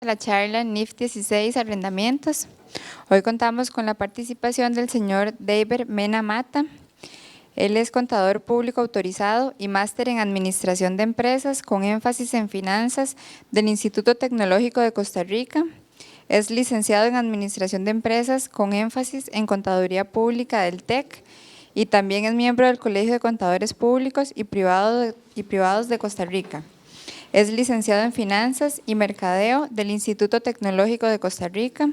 a la charla NIF 16 Arrendamientos. Hoy contamos con la participación del señor David Mena Mata. Él es contador público autorizado y máster en Administración de Empresas con énfasis en Finanzas del Instituto Tecnológico de Costa Rica. Es licenciado en Administración de Empresas con énfasis en Contaduría Pública del TEC y también es miembro del Colegio de Contadores Públicos y Privados de Costa Rica. Es licenciado en Finanzas y Mercadeo del Instituto Tecnológico de Costa Rica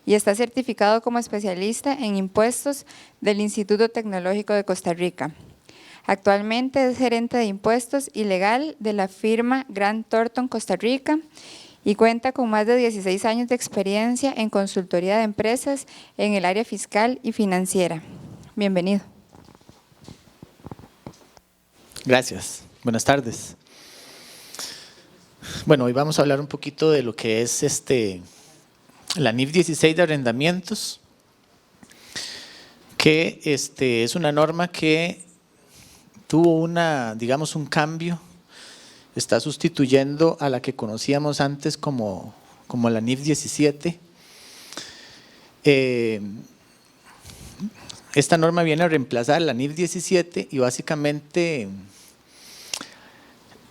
y está certificado como especialista en impuestos del Instituto Tecnológico de Costa Rica. Actualmente es gerente de impuestos y legal de la firma Grant Thornton Costa Rica y cuenta con más de 16 años de experiencia en consultoría de empresas en el área fiscal y financiera. Bienvenido. Gracias. Buenas tardes. Bueno, hoy vamos a hablar un poquito de lo que es la NIF 16 de arrendamientos, que es una norma que tuvo un cambio, está sustituyendo a la que conocíamos antes como la NIF 17. Esta norma viene a reemplazar la NIF 17 y básicamente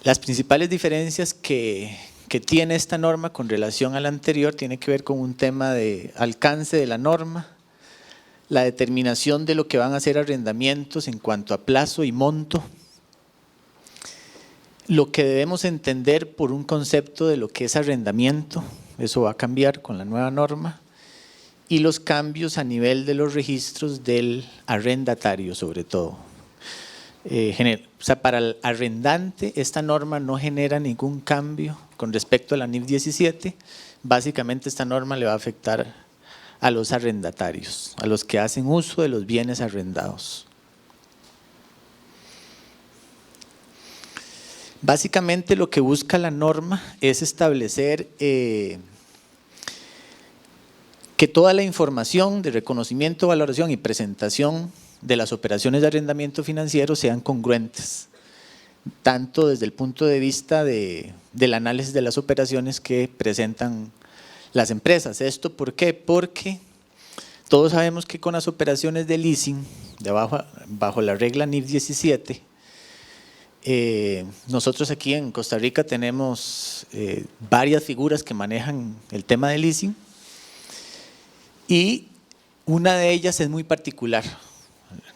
las principales diferencias que tiene esta norma con relación a la anterior tiene que ver con un tema de alcance de la norma, la determinación de lo que van a ser arrendamientos en cuanto a plazo y monto, lo que debemos entender por un concepto de lo que es arrendamiento, eso va a cambiar con la nueva norma, y los cambios a nivel de los registros del arrendatario sobre todo. Para el arrendante esta norma no genera ningún cambio con respecto a la NIF 17, básicamente esta norma le va a afectar a los arrendatarios, a los que hacen uso de los bienes arrendados. Básicamente lo que busca la norma es establecer que toda la información de reconocimiento, valoración y presentación de las operaciones de arrendamiento financiero sean congruentes, tanto desde el punto de vista del análisis de las operaciones que presentan las empresas. ¿Esto por qué? Porque todos sabemos que con las operaciones de leasing, bajo la regla NIF 17, nosotros aquí en Costa Rica tenemos varias figuras que manejan el tema de leasing y una de ellas es muy particular,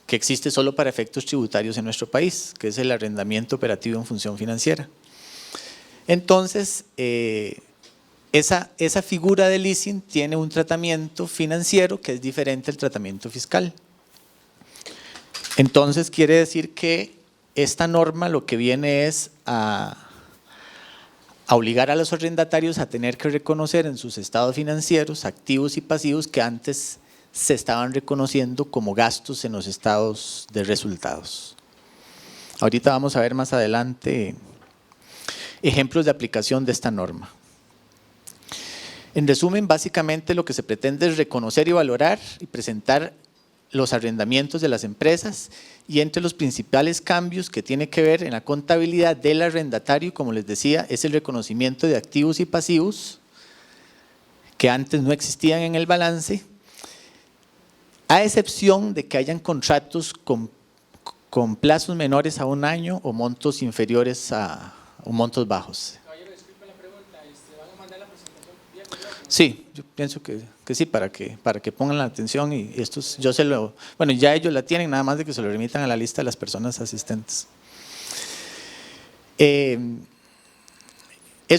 que existe solo para efectos tributarios en nuestro país, que es el arrendamiento operativo en función financiera. Entonces, esa figura de leasing tiene un tratamiento financiero que es diferente al tratamiento fiscal. Entonces, quiere decir que esta norma lo que viene es a obligar a los arrendatarios a tener que reconocer en sus estados financieros activos y pasivos que antes se estaban reconociendo como gastos en los estados de resultados. Ahorita vamos a ver más adelante ejemplos de aplicación de esta norma. En resumen, básicamente lo que se pretende es reconocer y valorar y presentar los arrendamientos de las empresas y entre los principales cambios que tiene que ver en la contabilidad del arrendatario, como les decía, es el reconocimiento de activos y pasivos que antes no existían en el balance, a excepción de que hayan contratos con plazos menores a un año o montos inferiores o montos bajos. Caballero, disculpe la pregunta, ¿van a mandar la presentación vía correo? Sí, yo pienso que sí, para que pongan la atención y estos, ya ellos la tienen, nada más de que se lo remitan a la lista de las personas asistentes. Eso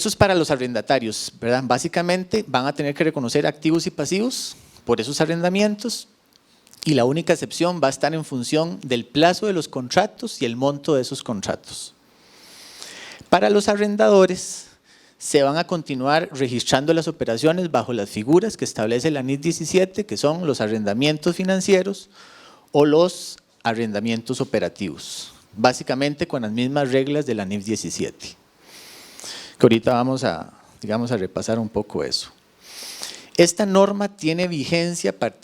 es para los arrendatarios, ¿verdad? Básicamente van a tener que reconocer activos y pasivos por esos arrendamientos y la única excepción va a estar en función del plazo de los contratos y el monto de esos contratos. Para los arrendadores se van a continuar registrando las operaciones bajo las figuras que establece la NIF 17, que son los arrendamientos financieros o los arrendamientos operativos, básicamente con las mismas reglas de la NIF 17, que ahorita vamos a repasar un poco eso. Esta norma tiene vigencia para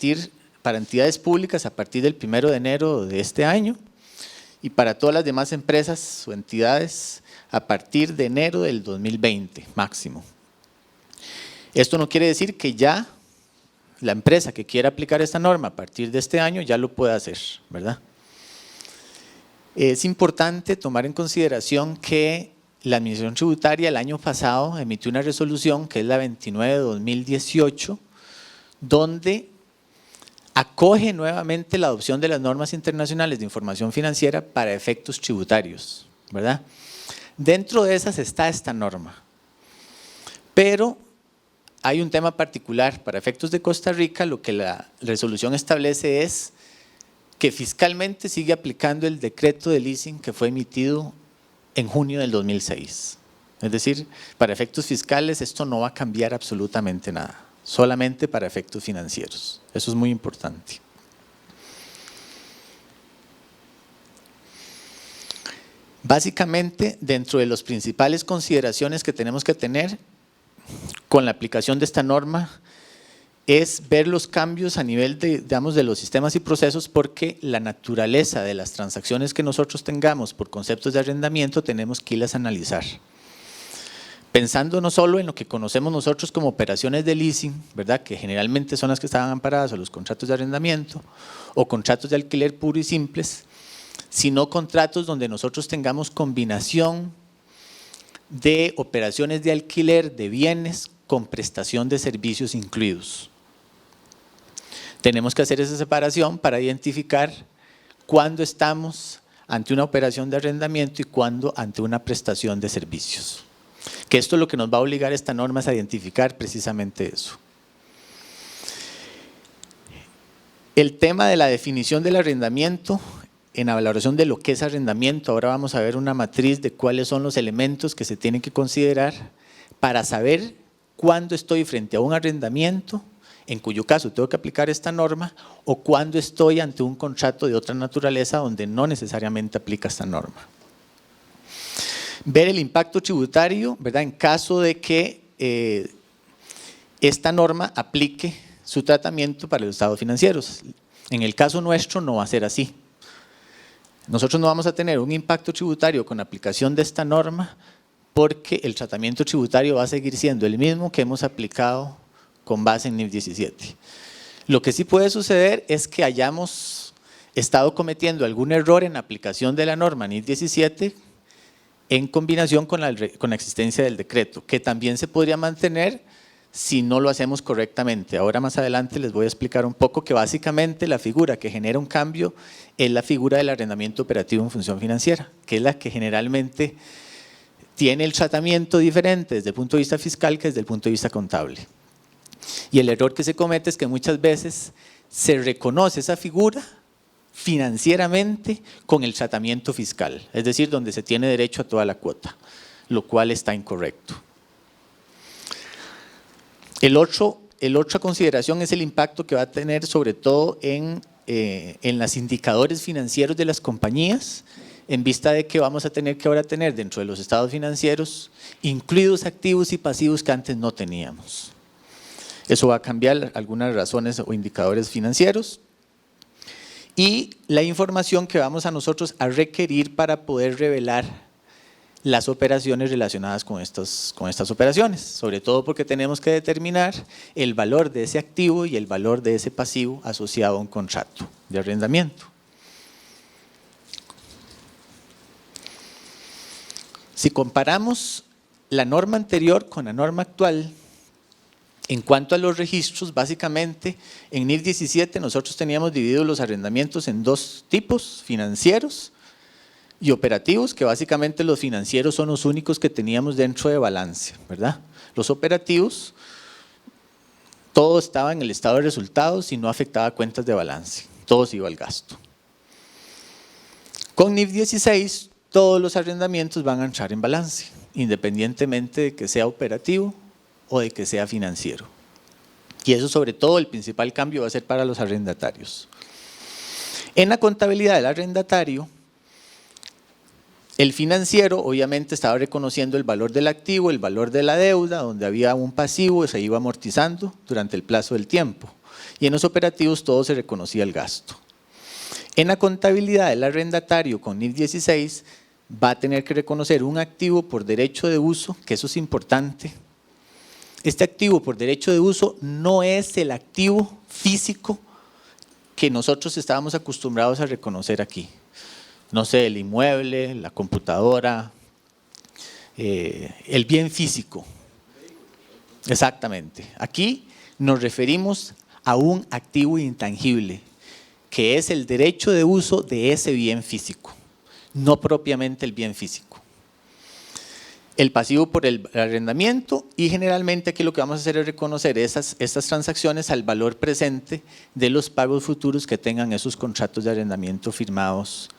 entidades públicas a partir del 1 de enero de este año y para todas las demás empresas o entidades a partir de enero del 2020 máximo. Esto no quiere decir que ya la empresa que quiera aplicar esta norma a partir de este año ya lo pueda hacer, ¿verdad? Es importante tomar en consideración que la Administración Tributaria el año pasado emitió una resolución, que es la 29/2018, donde acoge nuevamente la adopción de las normas internacionales de información financiera para efectos tributarios, ¿verdad? Dentro de esas está esta norma, pero hay un tema particular. Para efectos de Costa Rica, lo que la resolución establece es que fiscalmente sigue aplicando el decreto de leasing que fue emitido en junio del 2006. Es decir, para efectos fiscales esto no va a cambiar absolutamente nada, solamente para efectos financieros. Eso es muy importante. Básicamente, dentro de las principales consideraciones que tenemos que tener con la aplicación de esta norma es ver los cambios a nivel de, digamos, de los sistemas y procesos, porque la naturaleza de las transacciones que nosotros tengamos por conceptos de arrendamiento tenemos que irlas a analizar. Pensando no solo en lo que conocemos nosotros como operaciones de leasing, ¿verdad?, que generalmente son las que estaban amparadas a los contratos de arrendamiento o contratos de alquiler puro y simples, sino contratos donde nosotros tengamos combinación de operaciones de alquiler de bienes con prestación de servicios incluidos. Tenemos que hacer esa separación para identificar cuándo estamos ante una operación de arrendamiento y cuándo ante una prestación de servicios. Que esto es lo que nos va a obligar esta norma es a identificar precisamente eso. El tema de la definición del arrendamiento, en la valoración de lo que es arrendamiento, ahora vamos a ver una matriz de cuáles son los elementos que se tienen que considerar para saber cuándo estoy frente a un arrendamiento, en cuyo caso tengo que aplicar esta norma, o cuándo estoy ante un contrato de otra naturaleza donde no necesariamente aplica esta norma. Ver el impacto tributario, ¿verdad?, en caso de que esta norma aplique su tratamiento para los estados financieros. En el caso nuestro no va a ser así. Nosotros no vamos a tener un impacto tributario con la aplicación de esta norma porque el tratamiento tributario va a seguir siendo el mismo que hemos aplicado con base en NIF 17. Lo que sí puede suceder es que hayamos estado cometiendo algún error en la aplicación de la norma NIF 17 en combinación con la existencia del decreto, que también se podría mantener si no lo hacemos correctamente. Ahora más adelante les voy a explicar un poco que básicamente la figura que genera un cambio es la figura del arrendamiento operativo en función financiera, que es la que generalmente tiene el tratamiento diferente desde el punto de vista fiscal que desde el punto de vista contable. Y el error que se comete es que muchas veces se reconoce esa figura financieramente con el tratamiento fiscal, es decir, donde se tiene derecho a toda la cuota, lo cual está incorrecto. La otra consideración es el impacto que va a tener sobre todo en los indicadores financieros de las compañías, en vista de que vamos a tener que ahora tener dentro de los estados financieros incluidos activos y pasivos que antes no teníamos. Eso va a cambiar algunas razones o indicadores financieros y la información que vamos a nosotros a requerir para poder revelar las operaciones relacionadas con estas operaciones, sobre todo porque tenemos que determinar el valor de ese activo y el valor de ese pasivo asociado a un contrato de arrendamiento. Si comparamos la norma anterior con la norma actual, en cuanto a los registros, básicamente en NIF 17 nosotros teníamos divididos los arrendamientos en dos tipos, financieros y operativos, que básicamente los financieros son los únicos que teníamos dentro de balance, ¿verdad? Los operativos, todo estaba en el estado de resultados y no afectaba cuentas de balance, todo se iba al gasto. Con NIF 16, todos los arrendamientos van a entrar en balance, independientemente de que sea operativo o de que sea financiero. Y eso sobre todo el principal cambio va a ser para los arrendatarios. En la contabilidad del arrendatario, el financiero obviamente estaba reconociendo el valor del activo, el valor de la deuda, donde había un pasivo y se iba amortizando durante el plazo del tiempo. Y en los operativos todo se reconocía el gasto. En la contabilidad del arrendatario con NIF 16 va a tener que reconocer un activo por derecho de uso, que eso es importante. Este activo por derecho de uso no es el activo físico que nosotros estábamos acostumbrados a reconocer aquí. No sé, el inmueble, la computadora, el bien físico. Exactamente. Aquí nos referimos a un activo intangible, que es el derecho de uso de ese bien físico, no propiamente el bien físico. El pasivo por el arrendamiento, y generalmente aquí lo que vamos a hacer es reconocer estas transacciones al valor presente de los pagos futuros que tengan esos contratos de arrendamiento firmados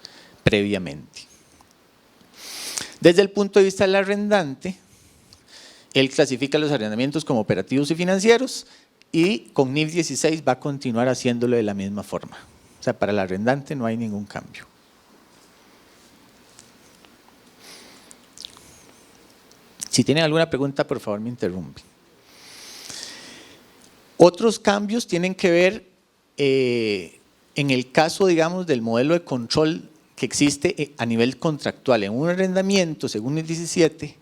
previamente. Desde el punto de vista del arrendante, él clasifica los arrendamientos como operativos y financieros, y con NIF 16 va a continuar haciéndolo de la misma forma. O sea, para el arrendante no hay ningún cambio. Si tienen alguna pregunta, por favor me interrumpen. Otros cambios tienen que ver en el caso, digamos, del modelo de control que existe a nivel contractual. En un arrendamiento, según el 17,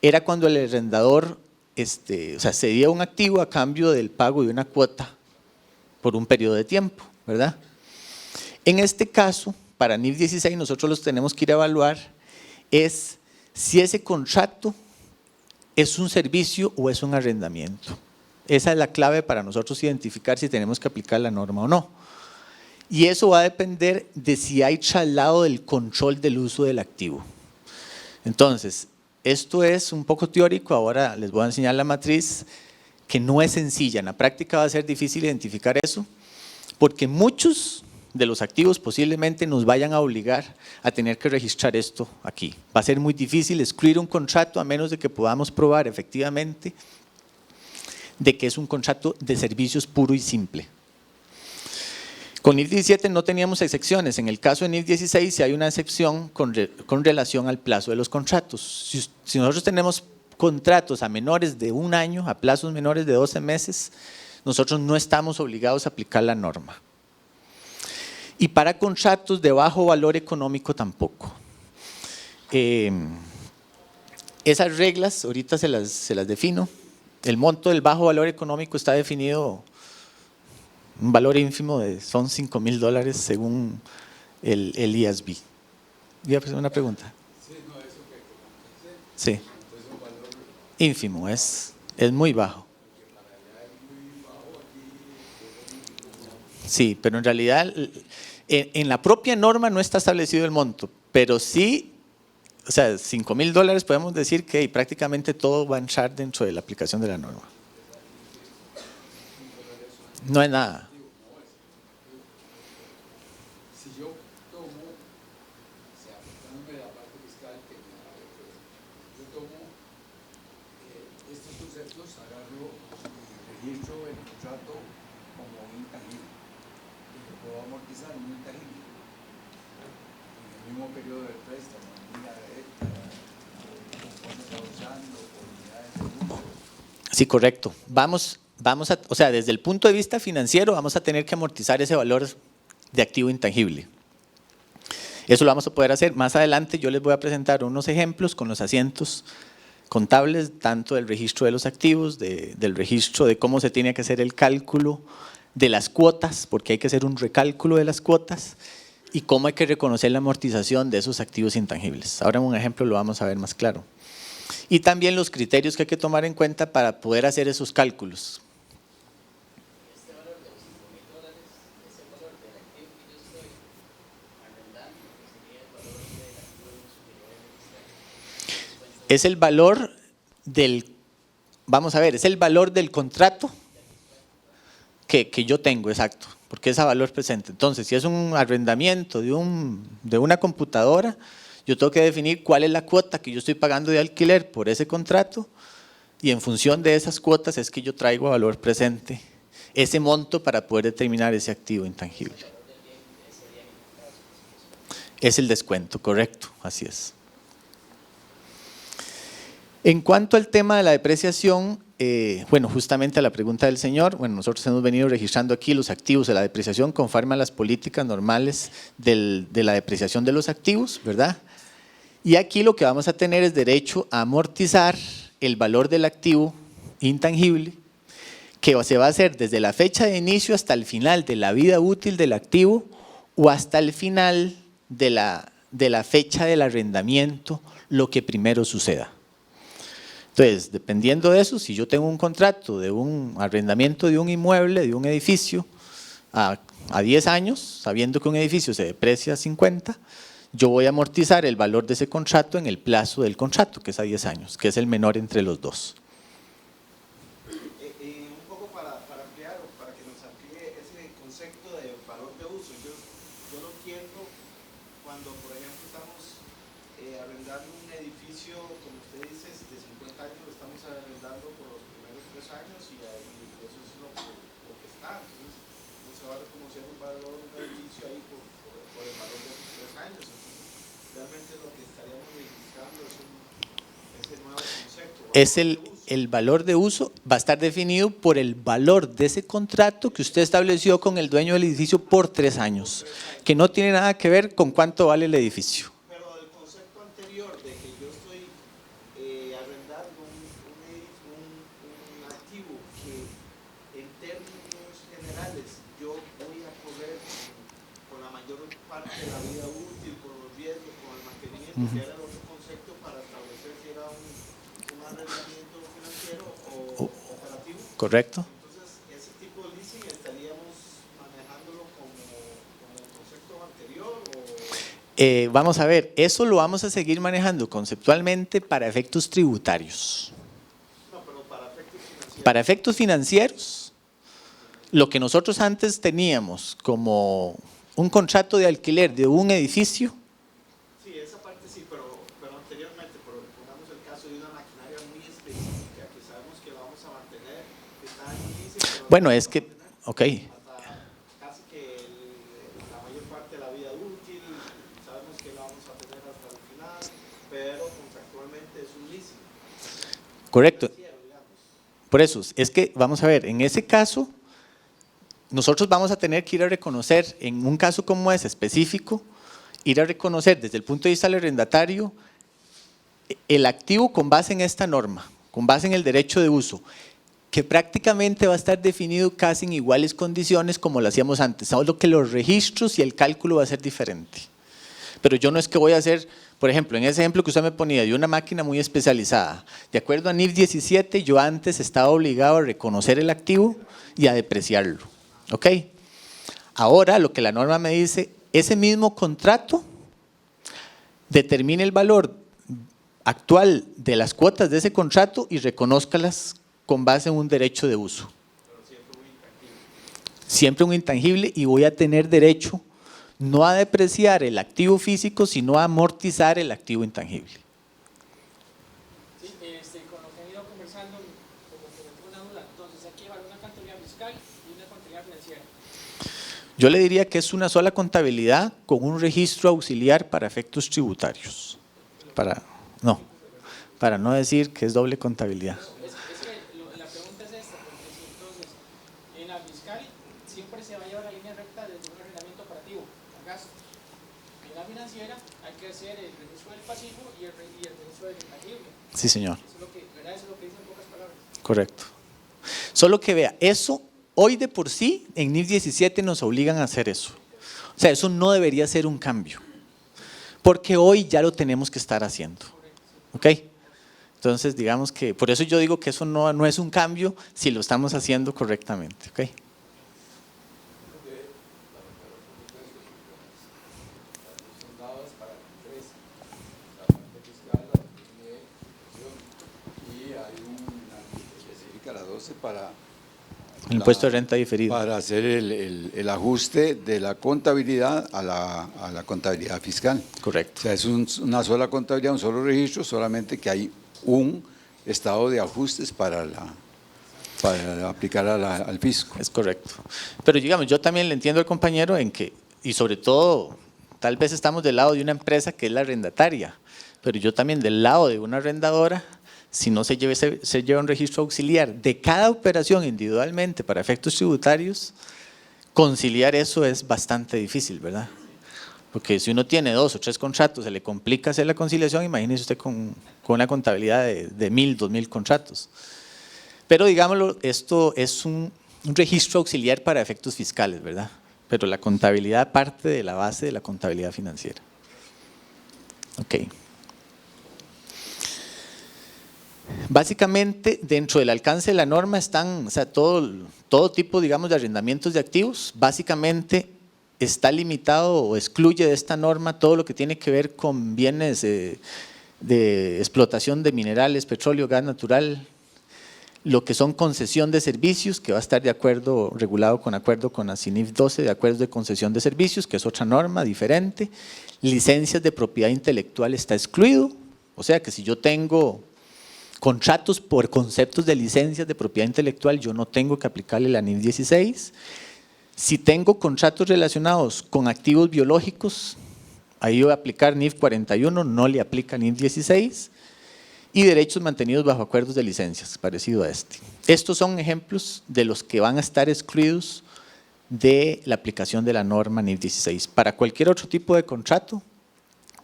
era cuando el arrendador cedía un activo a cambio del pago de una cuota por un periodo de tiempo, ¿verdad? En este caso, para NIF 16, nosotros los tenemos que ir a evaluar es si ese contrato es un servicio o es un arrendamiento. Esa es la clave para nosotros identificar si tenemos que aplicar la norma o no. Y eso va a depender de si hay traslado del control del uso del activo. Entonces, esto es un poco teórico, ahora les voy a enseñar la matriz, que no es sencilla. En la práctica va a ser difícil identificar eso, porque muchos de los activos posiblemente nos vayan a obligar a tener que registrar esto aquí. Va a ser muy difícil escribir un contrato a menos de que podamos probar efectivamente de que es un contrato de servicios puro y simple. Con NIF 17 no teníamos excepciones. En el caso de NIF 16 sí hay una excepción con relación al plazo de los contratos. Si nosotros tenemos contratos a menores de un año, a plazos menores de 12 meses, nosotros no estamos obligados a aplicar la norma. Y para contratos de bajo valor económico tampoco. Esas reglas, ahorita se las defino. El monto del bajo valor económico está definido, un valor ínfimo, son $5,000 según el IASB. ¿Iba a hacer una pregunta? Sí. Ínfimo, es muy bajo. Sí, pero en realidad en la propia norma no está establecido el monto, pero sí, o sea, $5,000 podemos decir que prácticamente todo va a entrar dentro de la aplicación de la norma. No es nada. Si yo tomo, o sea, aplicándome la parte fiscal, yo tomo estos conceptos, agarro y registro el contrato como intangible, y lo puedo amortizar en un intangible, en el mismo periodo del préstamo, en línea directa, conforme está usando, por unidades de uso. Sí, correcto. O sea, desde el punto de vista financiero vamos a tener que amortizar ese valor de activo intangible. Eso lo vamos a poder hacer. Más adelante yo les voy a presentar unos ejemplos con los asientos contables, tanto del registro de los activos, del registro de cómo se tiene que hacer el cálculo de las cuotas, porque hay que hacer un recálculo de las cuotas, y cómo hay que reconocer la amortización de esos activos intangibles. Ahora en un ejemplo lo vamos a ver más claro. Y también los criterios que hay que tomar en cuenta para poder hacer esos cálculos. Es el valor del, vamos a ver, es el valor del contrato que yo tengo, exacto, porque es a valor presente. Entonces, si es un arrendamiento de una computadora, yo tengo que definir cuál es la cuota que yo estoy pagando de alquiler por ese contrato, y en función de esas cuotas es que yo traigo a valor presente ese monto para poder determinar ese activo intangible. Es el descuento, correcto, así es. En cuanto al tema de la depreciación, bueno, justamente a la pregunta del señor, bueno, nosotros hemos venido registrando aquí los activos de la depreciación conforme a las políticas normales de la depreciación de los activos, ¿verdad? Y aquí lo que vamos a tener es derecho a amortizar el valor del activo intangible que se va a hacer desde la fecha de inicio hasta el final de la vida útil del activo o hasta el final de la fecha del arrendamiento, lo que primero suceda. Entonces, dependiendo de eso, si yo tengo un contrato de un arrendamiento de un inmueble, de un edificio, a 10 años, sabiendo que un edificio se deprecia a 50, yo voy a amortizar el valor de ese contrato en el plazo del contrato, que es a 10 años, que es el menor entre los dos. Un poco para ampliar o para que nos amplíe ese concepto de valor de uso. Yo lo entiendo cuando, por ejemplo, estamos arrendando un edificio, como usted dice, de 50 años, lo estamos arrendando por los primeros 3 años y eso es lo que está. Entonces, no se va a reconocer un valor de un edificio ahí por el valor de esos 3 años. Entonces, realmente lo que estaríamos registrando es ese nuevo concepto. El valor de uso va a estar definido por el valor de ese contrato que usted estableció con el dueño del edificio por 3 años, que no tiene nada que ver con cuánto vale el edificio. Pero el concepto anterior de que yo estoy arrendando un activo que en términos generales yo voy a correr con la mayor parte de la vida útil, con los riesgos, con el mantenimiento, que era el otro concepto para establecer si era un arrendamiento financiero o operativo. Correcto. Entonces, ese tipo de leasing estaríamos manejándolo como el concepto anterior o... Vamos a ver, eso lo vamos a seguir manejando conceptualmente para efectos tributarios. No, pero para efectos financieros. Para efectos financieros, lo que nosotros antes teníamos como un contrato de alquiler de un edificio. Sí, esa parte sí, pero anteriormente, pongamos el caso de una maquinaria muy específica que sabemos que la vamos a mantener, que está en un leasing, pero Bueno, es que, ok, hasta casi que la mayor parte de la vida útil, sabemos que la vamos a tener hasta el final, pero contractualmente es un leasing. correcto. Financiero, digamos. Por eso, es que, vamos a ver, en ese caso, nosotros vamos a tener que ir a reconocer, en un caso como ese específico, ir a reconocer desde el punto de vista del arrendatario el activo con base en esta norma, con base en el derecho de uso, que prácticamente va a estar definido casi en iguales condiciones como lo hacíamos antes, solo que los registros y el cálculo va a ser diferente. Pero yo no es que voy a hacer, por ejemplo, en ese ejemplo que usted me ponía de una máquina muy especializada, de acuerdo a NIF 17, yo antes estaba obligado a reconocer el activo y a depreciarlo. ¿Ok? Ahora lo que la norma me dice, ese mismo contrato determine el valor actual de las cuotas de ese contrato y reconózcalas con base en un derecho de uso. Siempre un intangible y voy a tener derecho no a depreciar el activo físico, sino a amortizar el activo intangible. Sí, con lo que he ido conversando, como que me tengo una duda. Entonces, aquí hay una contabilidad fiscal y una contabilidad financiera. Yo le diría que es una sola contabilidad con un registro auxiliar para efectos tributarios. Para no decir que es doble contabilidad. La pregunta es esta, porque si entonces en la fiscal siempre se va a llevar la línea recta desde un arrendamiento operativo, a gasto. En la financiera hay que hacer el registro del pasivo y el registro del intangible. Sí, señor. Eso es lo que dicen pocas palabras. Correcto. Solo que vea, eso hoy de por sí en NIF 17 nos obligan a hacer eso. O sea, eso no debería ser un cambio, porque hoy ya lo tenemos que estar haciendo. ¿Ok? Entonces, digamos que, por eso yo digo que eso no es un cambio si lo estamos haciendo correctamente. ¿Ok? Son dadas para la empresa, la parte fiscal, la define y hay una específica, la 12, para El impuesto de renta diferido. para hacer el ajuste de la contabilidad a la contabilidad fiscal. Correcto. O sea, es una sola contabilidad, un solo registro, solamente que hay un estado de ajustes para aplicar al fisco. Es correcto. Pero digamos, yo también le entiendo al compañero en que, y sobre todo, tal vez estamos del lado de una empresa que es la arrendataria, pero yo también del lado de una arrendadora, si no se lleva un registro auxiliar de cada operación individualmente para efectos tributarios, conciliar eso es bastante difícil, ¿verdad? Porque si uno tiene 2 o 3 contratos, se le complica hacer la conciliación, imagínese usted con una contabilidad de 1000, 2000 contratos. Pero digámoslo, esto es un registro auxiliar para efectos fiscales, ¿verdad? Pero la contabilidad parte de la base de la contabilidad financiera. Ok. Básicamente, dentro del alcance de la norma están, o sea, todo tipo, digamos, de arrendamientos de activos. Básicamente está limitado o excluye de esta norma todo lo que tiene que ver con bienes de explotación de minerales, petróleo, gas natural, lo que son concesión de servicios, que va a estar de acuerdo, regulado con acuerdo con la CINIF 12, de acuerdos de concesión de servicios, que es otra norma diferente. Licencias de propiedad intelectual está excluido, o sea que si yo tengo contratos por conceptos de licencias de propiedad intelectual, yo no tengo que aplicarle la NIF 16. Si tengo contratos relacionados con activos biológicos, ahí voy a aplicar NIF 41, no le aplica NIF 16. Y derechos mantenidos bajo acuerdos de licencias, parecido a este. Estos son ejemplos de los que van a estar excluidos de la aplicación de la norma NIF 16. Para cualquier otro tipo de contrato,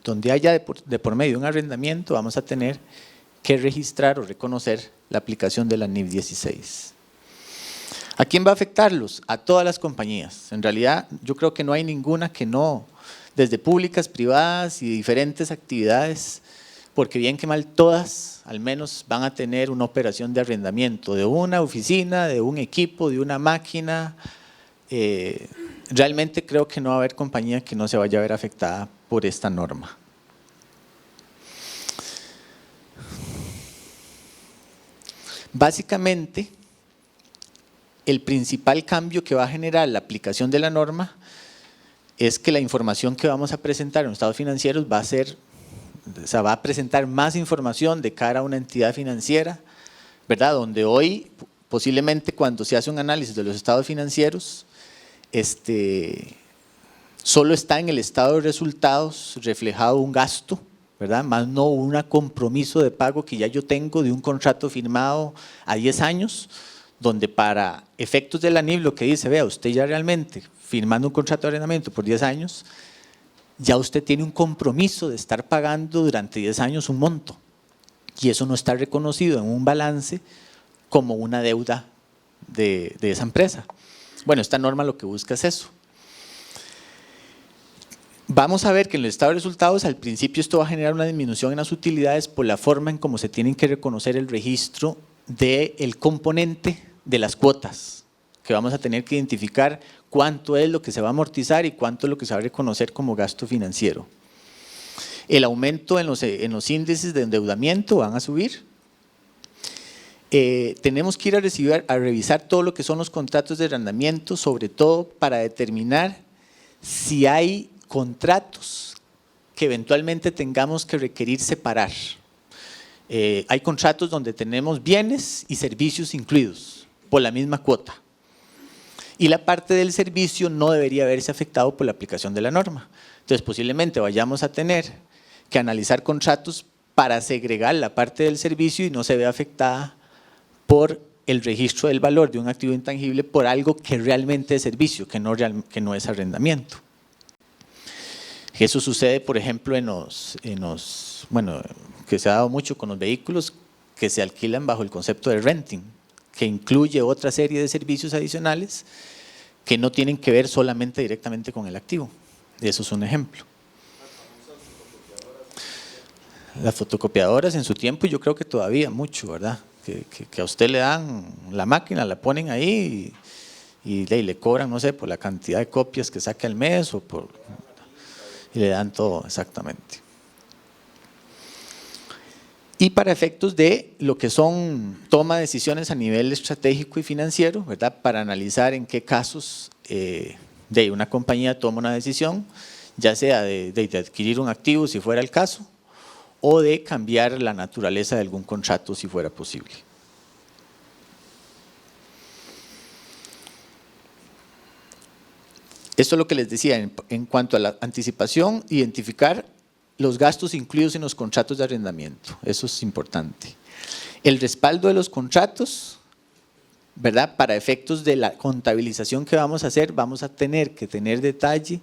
donde haya de por medio un arrendamiento, vamos a tener que registrar o reconocer la aplicación de la NIF 16. ¿A quién va a afectarlos? A todas las compañías. En realidad, yo creo que no hay ninguna que no, desde públicas, privadas y diferentes actividades, porque bien que mal todas al menos van a tener una operación de arrendamiento de una oficina, de un equipo, de una máquina. Realmente creo que no va a haber compañía que no se vaya a ver afectada por esta norma. Básicamente, el principal cambio que va a generar la aplicación de la norma es que la información que vamos a presentar en los estados financieros va a ser, o sea, va a presentar más información de cara a una entidad financiera, ¿verdad? Donde hoy, posiblemente cuando se hace un análisis de los estados financieros, solo está en el estado de resultados reflejado un gasto, ¿verdad? Más no un compromiso de pago que ya yo tengo de un contrato firmado a 10 años, donde para efectos de la NIF lo que dice, vea, usted ya realmente firmando un contrato de arrendamiento por 10 años, ya usted tiene un compromiso de estar pagando durante 10 años un monto y eso no está reconocido en un balance como una deuda de esa empresa. Bueno, esta norma lo que busca es eso. Vamos a ver que en el estado de resultados al principio esto va a generar una disminución en las utilidades por la forma en cómo se tienen que reconocer el registro del componente de las cuotas, que vamos a tener que identificar cuánto es lo que se va a amortizar y cuánto es lo que se va a reconocer como gasto financiero. El aumento en los índices de endeudamiento van a subir. Tenemos que ir a revisar todo lo que son los contratos de arrendamiento, sobre todo para determinar si hay contratos que eventualmente tengamos que requerir separar. Hay contratos donde tenemos bienes y servicios incluidos por la misma cuota. Y la parte del servicio no debería verse afectado por la aplicación de la norma. Entonces, posiblemente vayamos a tener que analizar contratos para segregar la parte del servicio y no se vea afectada por el registro del valor de un activo intangible por algo que realmente es servicio, que no es arrendamiento. Eso sucede, por ejemplo, bueno, que se ha dado mucho con los vehículos que se alquilan bajo el concepto de renting, que incluye otra serie de servicios adicionales que no tienen que ver solamente directamente con el activo. Eso es un ejemplo. Las fotocopiadoras en su tiempo yo creo que todavía mucho, ¿verdad? Que a usted le dan la máquina, la ponen ahí y le cobran, no sé, por la cantidad de copias que saque al mes y le dan todo exactamente. Y para efectos de lo que son toma de decisiones a nivel estratégico y financiero, ¿verdad? Para analizar en qué casos de una compañía toma una decisión, ya sea de adquirir un activo si fuera el caso, o de cambiar la naturaleza de algún contrato si fuera posible. Esto es lo que les decía en cuanto a la anticipación, identificar los gastos incluidos en los contratos de arrendamiento, eso es importante. El respaldo de los contratos, ¿verdad? Para efectos de la contabilización que vamos a hacer, vamos a tener que tener detalle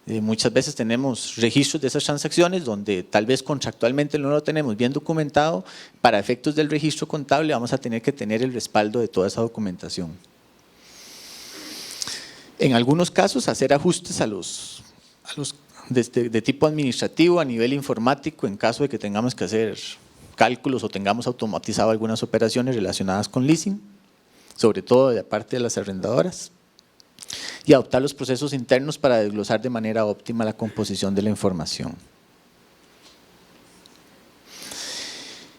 Muchas veces tenemos registros de esas transacciones donde tal vez contractualmente no lo tenemos bien documentado. Para efectos del registro contable vamos a tener que tener el respaldo de toda esa documentación. En algunos casos hacer ajustes de tipo administrativo a nivel informático en caso de que tengamos que hacer cálculos o tengamos automatizado algunas operaciones relacionadas con leasing, sobre todo de parte de las arrendadoras, y adoptar los procesos internos para desglosar de manera óptima la composición de la información.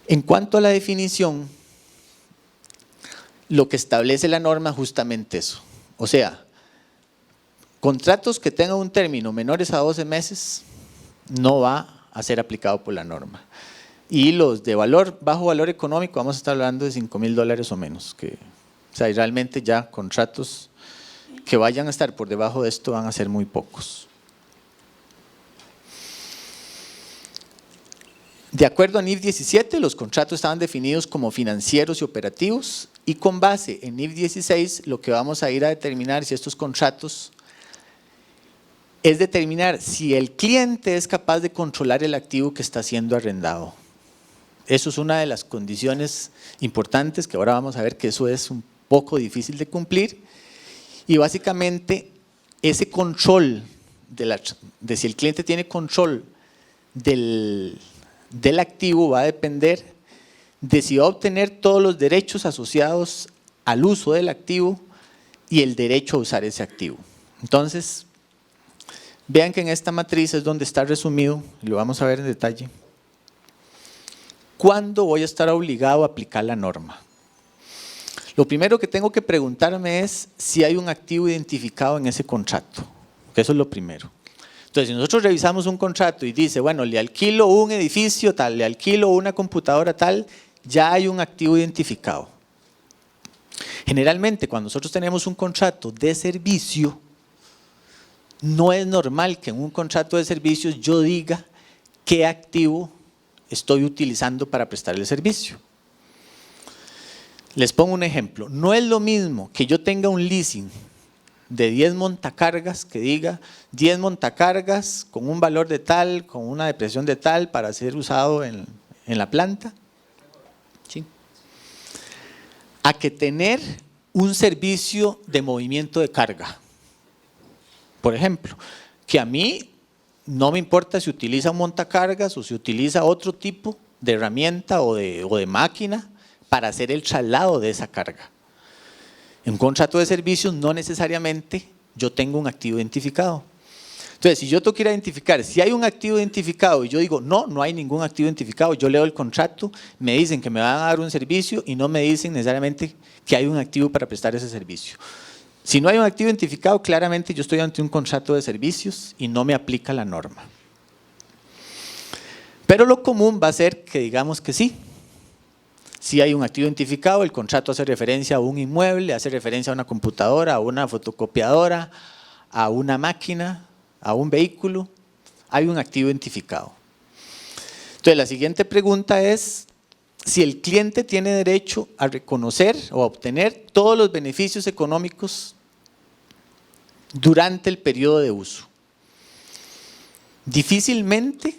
En cuanto a la definición, lo que establece la norma es justamente eso, o sea, contratos que tengan un término menores a 12 meses no va a ser aplicado por la norma. Y los de bajo valor económico vamos a estar hablando de $5,000 o menos. O sea, realmente ya contratos que vayan a estar por debajo de esto van a ser muy pocos. De acuerdo a NIF 17, los contratos estaban definidos como financieros y operativos, y con base en NIF 16 lo que vamos a ir a determinar si estos contratos es determinar si el cliente es capaz de controlar el activo que está siendo arrendado. Eso es una de las condiciones importantes que ahora vamos a ver que eso es un poco difícil de cumplir, y básicamente ese control de si el cliente tiene control del activo va a depender de si va a obtener todos los derechos asociados al uso del activo y el derecho a usar ese activo. Entonces, vean que en esta matriz es donde está resumido, y lo vamos a ver en detalle, ¿cuándo voy a estar obligado a aplicar la norma? Lo primero que tengo que preguntarme es si hay un activo identificado en ese contrato, que eso es lo primero. Entonces, si nosotros revisamos un contrato y dice, bueno, le alquilo un edificio tal, le alquilo una computadora tal, ya hay un activo identificado. Generalmente, cuando nosotros tenemos un contrato de servicio, no es normal que en un contrato de servicios yo diga qué activo estoy utilizando para prestar el servicio. Les pongo un ejemplo. No es lo mismo que yo tenga un leasing de 10 montacargas que diga 10 montacargas con un valor de tal, con una depresión de tal para ser usado en la planta, ¿sí?, a que tener un servicio de movimiento de carga. Por ejemplo, que a mí no me importa si utiliza un montacargas o si utiliza otro tipo de herramienta o de máquina para hacer el traslado de esa carga. En un contrato de servicios no necesariamente yo tengo un activo identificado. Entonces, si yo tengo que ir a identificar si hay un activo identificado y yo digo no hay ningún activo identificado, yo leo el contrato, me dicen que me van a dar un servicio y no me dicen necesariamente que hay un activo para prestar ese servicio. Si no hay un activo identificado, claramente yo estoy ante un contrato de servicios y no me aplica la norma. Pero lo común va a ser que digamos que sí. Si hay un activo identificado, el contrato hace referencia a un inmueble, hace referencia a una computadora, a una fotocopiadora, a una máquina, a un vehículo, hay un activo identificado. Entonces, la siguiente pregunta es si el cliente tiene derecho a reconocer o a obtener todos los beneficios económicos durante el periodo de uso. Difícilmente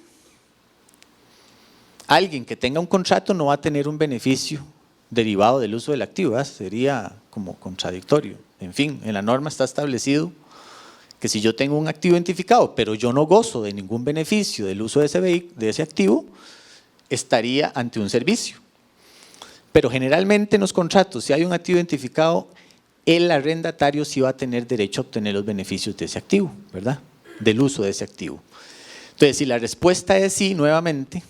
alguien que tenga un contrato no va a tener un beneficio derivado del uso del activo, ¿verdad? Sería como contradictorio. En fin, en la norma está establecido que si yo tengo un activo identificado, pero yo no gozo de ningún beneficio del uso de ese activo, estaría ante un servicio. Pero generalmente en los contratos, si hay un activo identificado, el arrendatario sí va a tener derecho a obtener los beneficios de ese activo, ¿verdad? Del uso de ese activo. Entonces, si la respuesta es sí, nuevamente,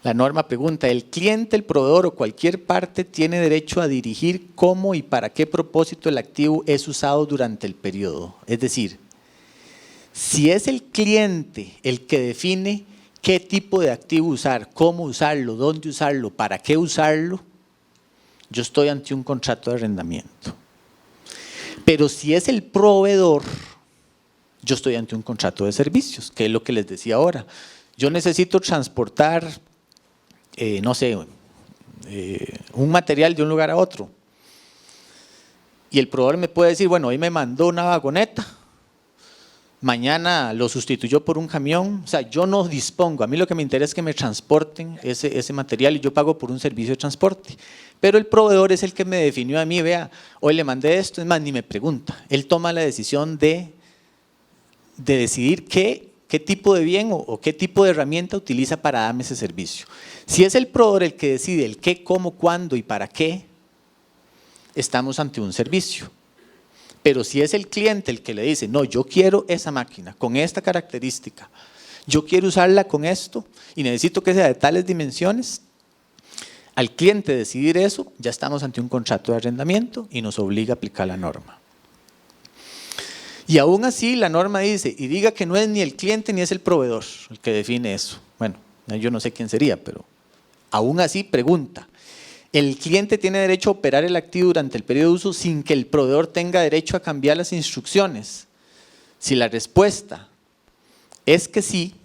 la norma pregunta, ¿el cliente, el proveedor o cualquier parte tiene derecho a dirigir cómo y para qué propósito el activo es usado durante el periodo? Es decir, si es el cliente el que define qué tipo de activo usar, cómo usarlo, dónde usarlo, para qué usarlo, yo estoy ante un contrato de arrendamiento. Pero si es el proveedor, yo estoy ante un contrato de servicios, que es lo que les decía ahora. Yo necesito transportar no sé, un material de un lugar a otro. Y el proveedor me puede decir, bueno, hoy me mandó una vagoneta mañana lo sustituyó por un camión, o sea, yo no dispongo, a mí lo que me interesa es que me transporten ese material y yo pago por un servicio de transporte. Pero el proveedor es el que me definió a mí, vea, hoy le mandé esto, es más, ni me pregunta. Él toma la decisión de decidir qué tipo de bien o qué tipo de herramienta utiliza para darme ese servicio. Si es el proveedor el que decide el qué, cómo, cuándo y para qué, estamos ante un servicio. Pero si es el cliente el que le dice, no, yo quiero esa máquina con esta característica, yo quiero usarla con esto y necesito que sea de tales dimensiones, al cliente decidir eso, ya estamos ante un contrato de arrendamiento y nos obliga a aplicar la norma. Y aún así la norma dice, y diga que no es ni el cliente ni es el proveedor el que define eso. Bueno, yo no sé quién sería, pero aún así pregunta, ¿el cliente tiene derecho a operar el activo durante el periodo de uso sin que el proveedor tenga derecho a cambiar las instrucciones? Si la respuesta es que sí,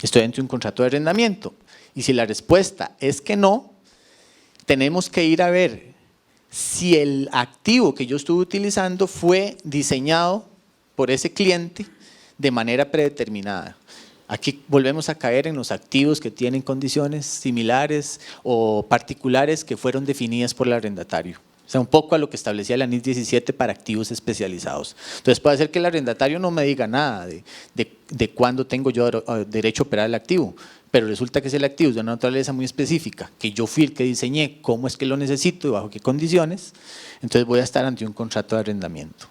estoy ante un contrato de arrendamiento. Y si la respuesta es que no, tenemos que ir a ver si el activo que yo estuve utilizando fue diseñado por ese cliente de manera predeterminada. Aquí volvemos a caer en los activos que tienen condiciones similares o particulares que fueron definidas por el arrendatario. O sea, un poco a lo que establecía la NIS 17 para activos especializados. Entonces puede ser que el arrendatario no me diga nada de cuándo tengo yo derecho a operar el activo, pero resulta que ese activo es de una naturaleza muy específica, que yo fui el que diseñé cómo es que lo necesito y bajo qué condiciones, entonces voy a estar ante un contrato de arrendamiento.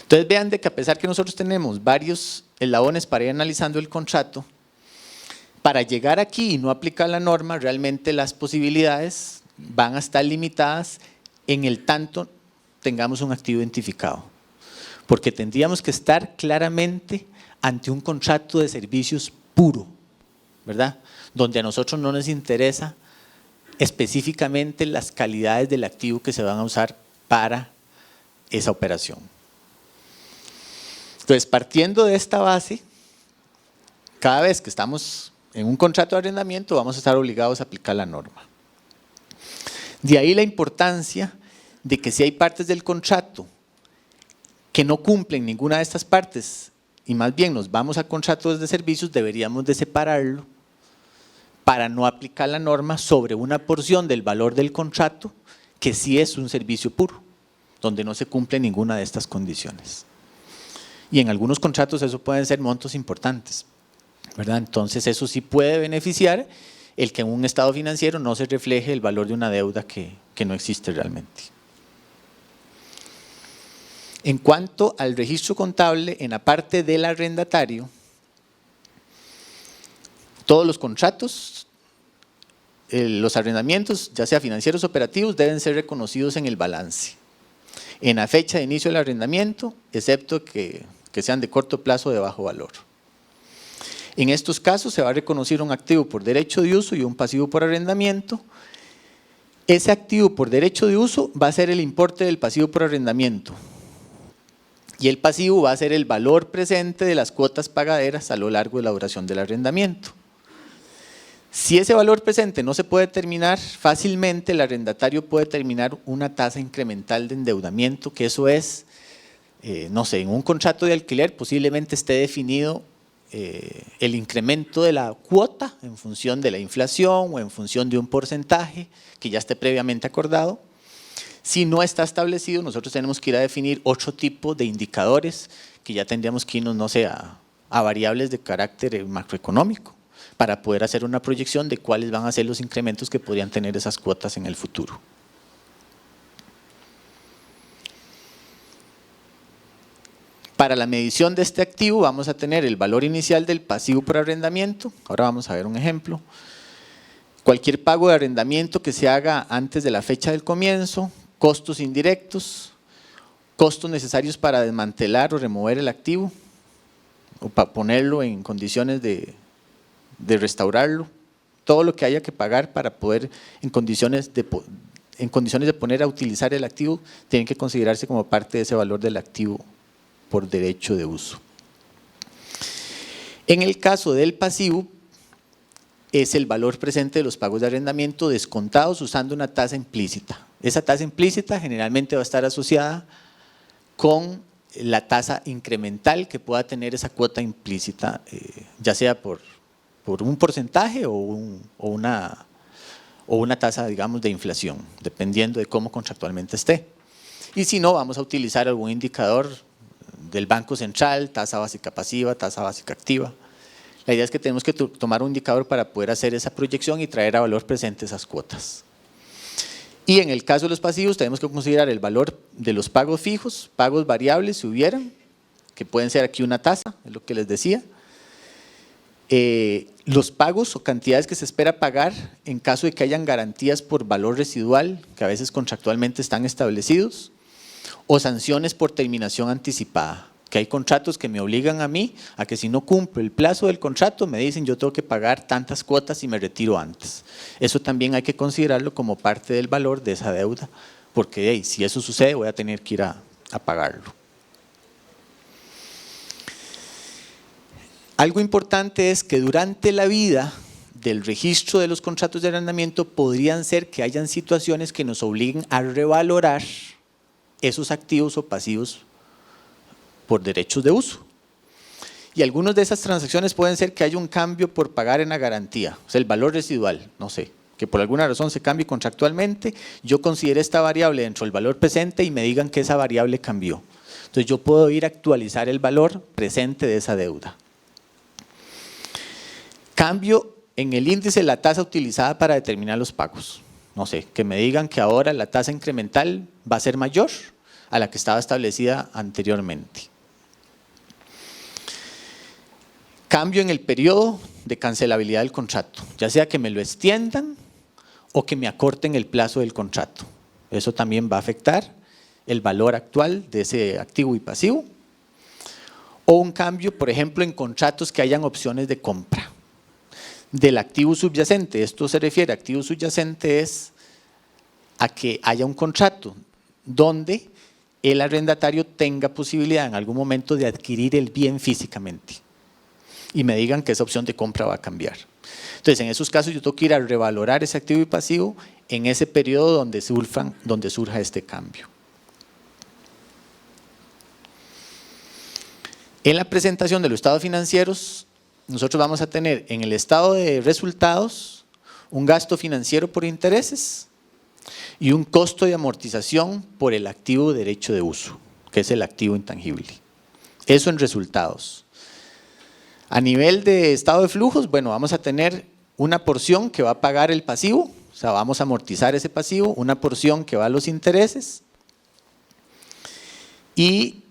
Entonces vean de que a pesar que nosotros tenemos varios eslabones para ir analizando el contrato, para llegar aquí y no aplicar la norma, realmente las posibilidades van a estar limitadas en el tanto tengamos un activo identificado. Porque tendríamos que estar claramente ante un contrato de servicios puro, ¿verdad? Donde a nosotros no nos interesa específicamente las calidades del activo que se van a usar para esa operación. Entonces, partiendo de esta base, cada vez que estamos en un contrato de arrendamiento vamos a estar obligados a aplicar la norma. De ahí la importancia de que si hay partes del contrato que no cumplen ninguna de estas partes y más bien nos vamos a contratos de servicios, deberíamos de separarlo para no aplicar la norma sobre una porción del valor del contrato que sí es un servicio puro, donde no se cumple ninguna de estas condiciones. Y en algunos contratos eso pueden ser montos importantes, ¿verdad? Entonces eso sí puede beneficiar el que en un estado financiero no se refleje el valor de una deuda que no existe realmente. En cuanto al registro contable, en la parte del arrendatario, todos los contratos, los arrendamientos, ya sea financieros o operativos, deben ser reconocidos en el balance, en la fecha de inicio del arrendamiento, excepto que sean de corto plazo o de bajo valor. En estos casos se va a reconocer un activo por derecho de uso y un pasivo por arrendamiento. Ese activo por derecho de uso va a ser el importe del pasivo por arrendamiento y el pasivo va a ser el valor presente de las cuotas pagaderas a lo largo de la duración del arrendamiento. Si ese valor presente no se puede determinar fácilmente, el arrendatario puede determinar una tasa incremental de endeudamiento, que eso es, no sé, en un contrato de alquiler posiblemente esté definido el incremento de la cuota en función de la inflación o en función de un porcentaje que ya esté previamente acordado. Si no está establecido, nosotros tenemos que ir a definir otro tipo de indicadores que ya tendríamos que irnos, no sé, a variables de carácter macroeconómico para poder hacer una proyección de cuáles van a ser los incrementos que podrían tener esas cuotas en el futuro. Para la medición de este activo vamos a tener el valor inicial del pasivo por arrendamiento. Ahora vamos a ver un ejemplo. Cualquier pago de arrendamiento que se haga antes de la fecha del comienzo, costos indirectos, costos necesarios para desmantelar o remover el activo o para ponerlo en condiciones de restaurarlo, todo lo que haya que pagar para poder en condiciones de poner a utilizar el activo tienen que considerarse como parte de ese valor del activo por derecho de uso. En el caso del pasivo, es el valor presente de los pagos de arrendamiento descontados usando una tasa implícita. Esa tasa implícita generalmente va a estar asociada con la tasa incremental que pueda tener esa cuota implícita, ya sea por un porcentaje o una tasa, digamos, de inflación, dependiendo de cómo contractualmente esté. Y si no, vamos a utilizar algún indicador del Banco Central, tasa básica pasiva, tasa básica activa. La idea es que tenemos que tomar un indicador para poder hacer esa proyección y traer a valor presente esas cuotas. Y en el caso de los pasivos tenemos que considerar el valor de los pagos fijos, pagos variables si hubieran, que pueden ser aquí una tasa, es lo que les decía. Los pagos o cantidades que se espera pagar en caso de que hayan garantías por valor residual, que a veces contractualmente están establecidos, o sanciones por terminación anticipada, que hay contratos que me obligan a mí a que si no cumplo el plazo del contrato me dicen yo tengo que pagar tantas cuotas y me retiro antes. Eso también hay que considerarlo como parte del valor de esa deuda, porque si eso sucede voy a tener que ir a pagarlo. Algo importante es que durante la vida del registro de los contratos de arrendamiento podrían ser que hayan situaciones que nos obliguen a revalorar esos activos o pasivos por derechos de uso. Y algunas de esas transacciones pueden ser que haya un cambio por pagar en la garantía, o sea, el valor residual, no sé, que por alguna razón se cambie contractualmente, yo considere esta variable dentro del valor presente y me digan que esa variable cambió. Entonces yo puedo ir a actualizar el valor presente de esa deuda. Cambio en el índice de la tasa utilizada para determinar los pagos. No sé, que me digan que ahora la tasa incremental va a ser mayor a la que estaba establecida anteriormente. Cambio en el periodo de cancelabilidad del contrato, ya sea que me lo extiendan o que me acorten el plazo del contrato. Eso también va a afectar el valor actual de ese activo y pasivo. O un cambio, por ejemplo, en contratos que hayan opciones de compra del activo subyacente. Esto se refiere a activo subyacente es a que haya un contrato donde el arrendatario tenga posibilidad en algún momento de adquirir el bien físicamente y me digan que esa opción de compra va a cambiar. Entonces, en esos casos yo tengo que ir a revalorar ese activo y pasivo en ese periodo donde surja este cambio. En la presentación de los estados financieros, nosotros vamos a tener en el estado de resultados un gasto financiero por intereses y un costo de amortización por el activo derecho de uso, que es el activo intangible. Eso en resultados. A nivel de estado de flujos, bueno, vamos a tener una porción que va a pagar el pasivo, o sea, vamos a amortizar ese pasivo, una porción que va a los intereses y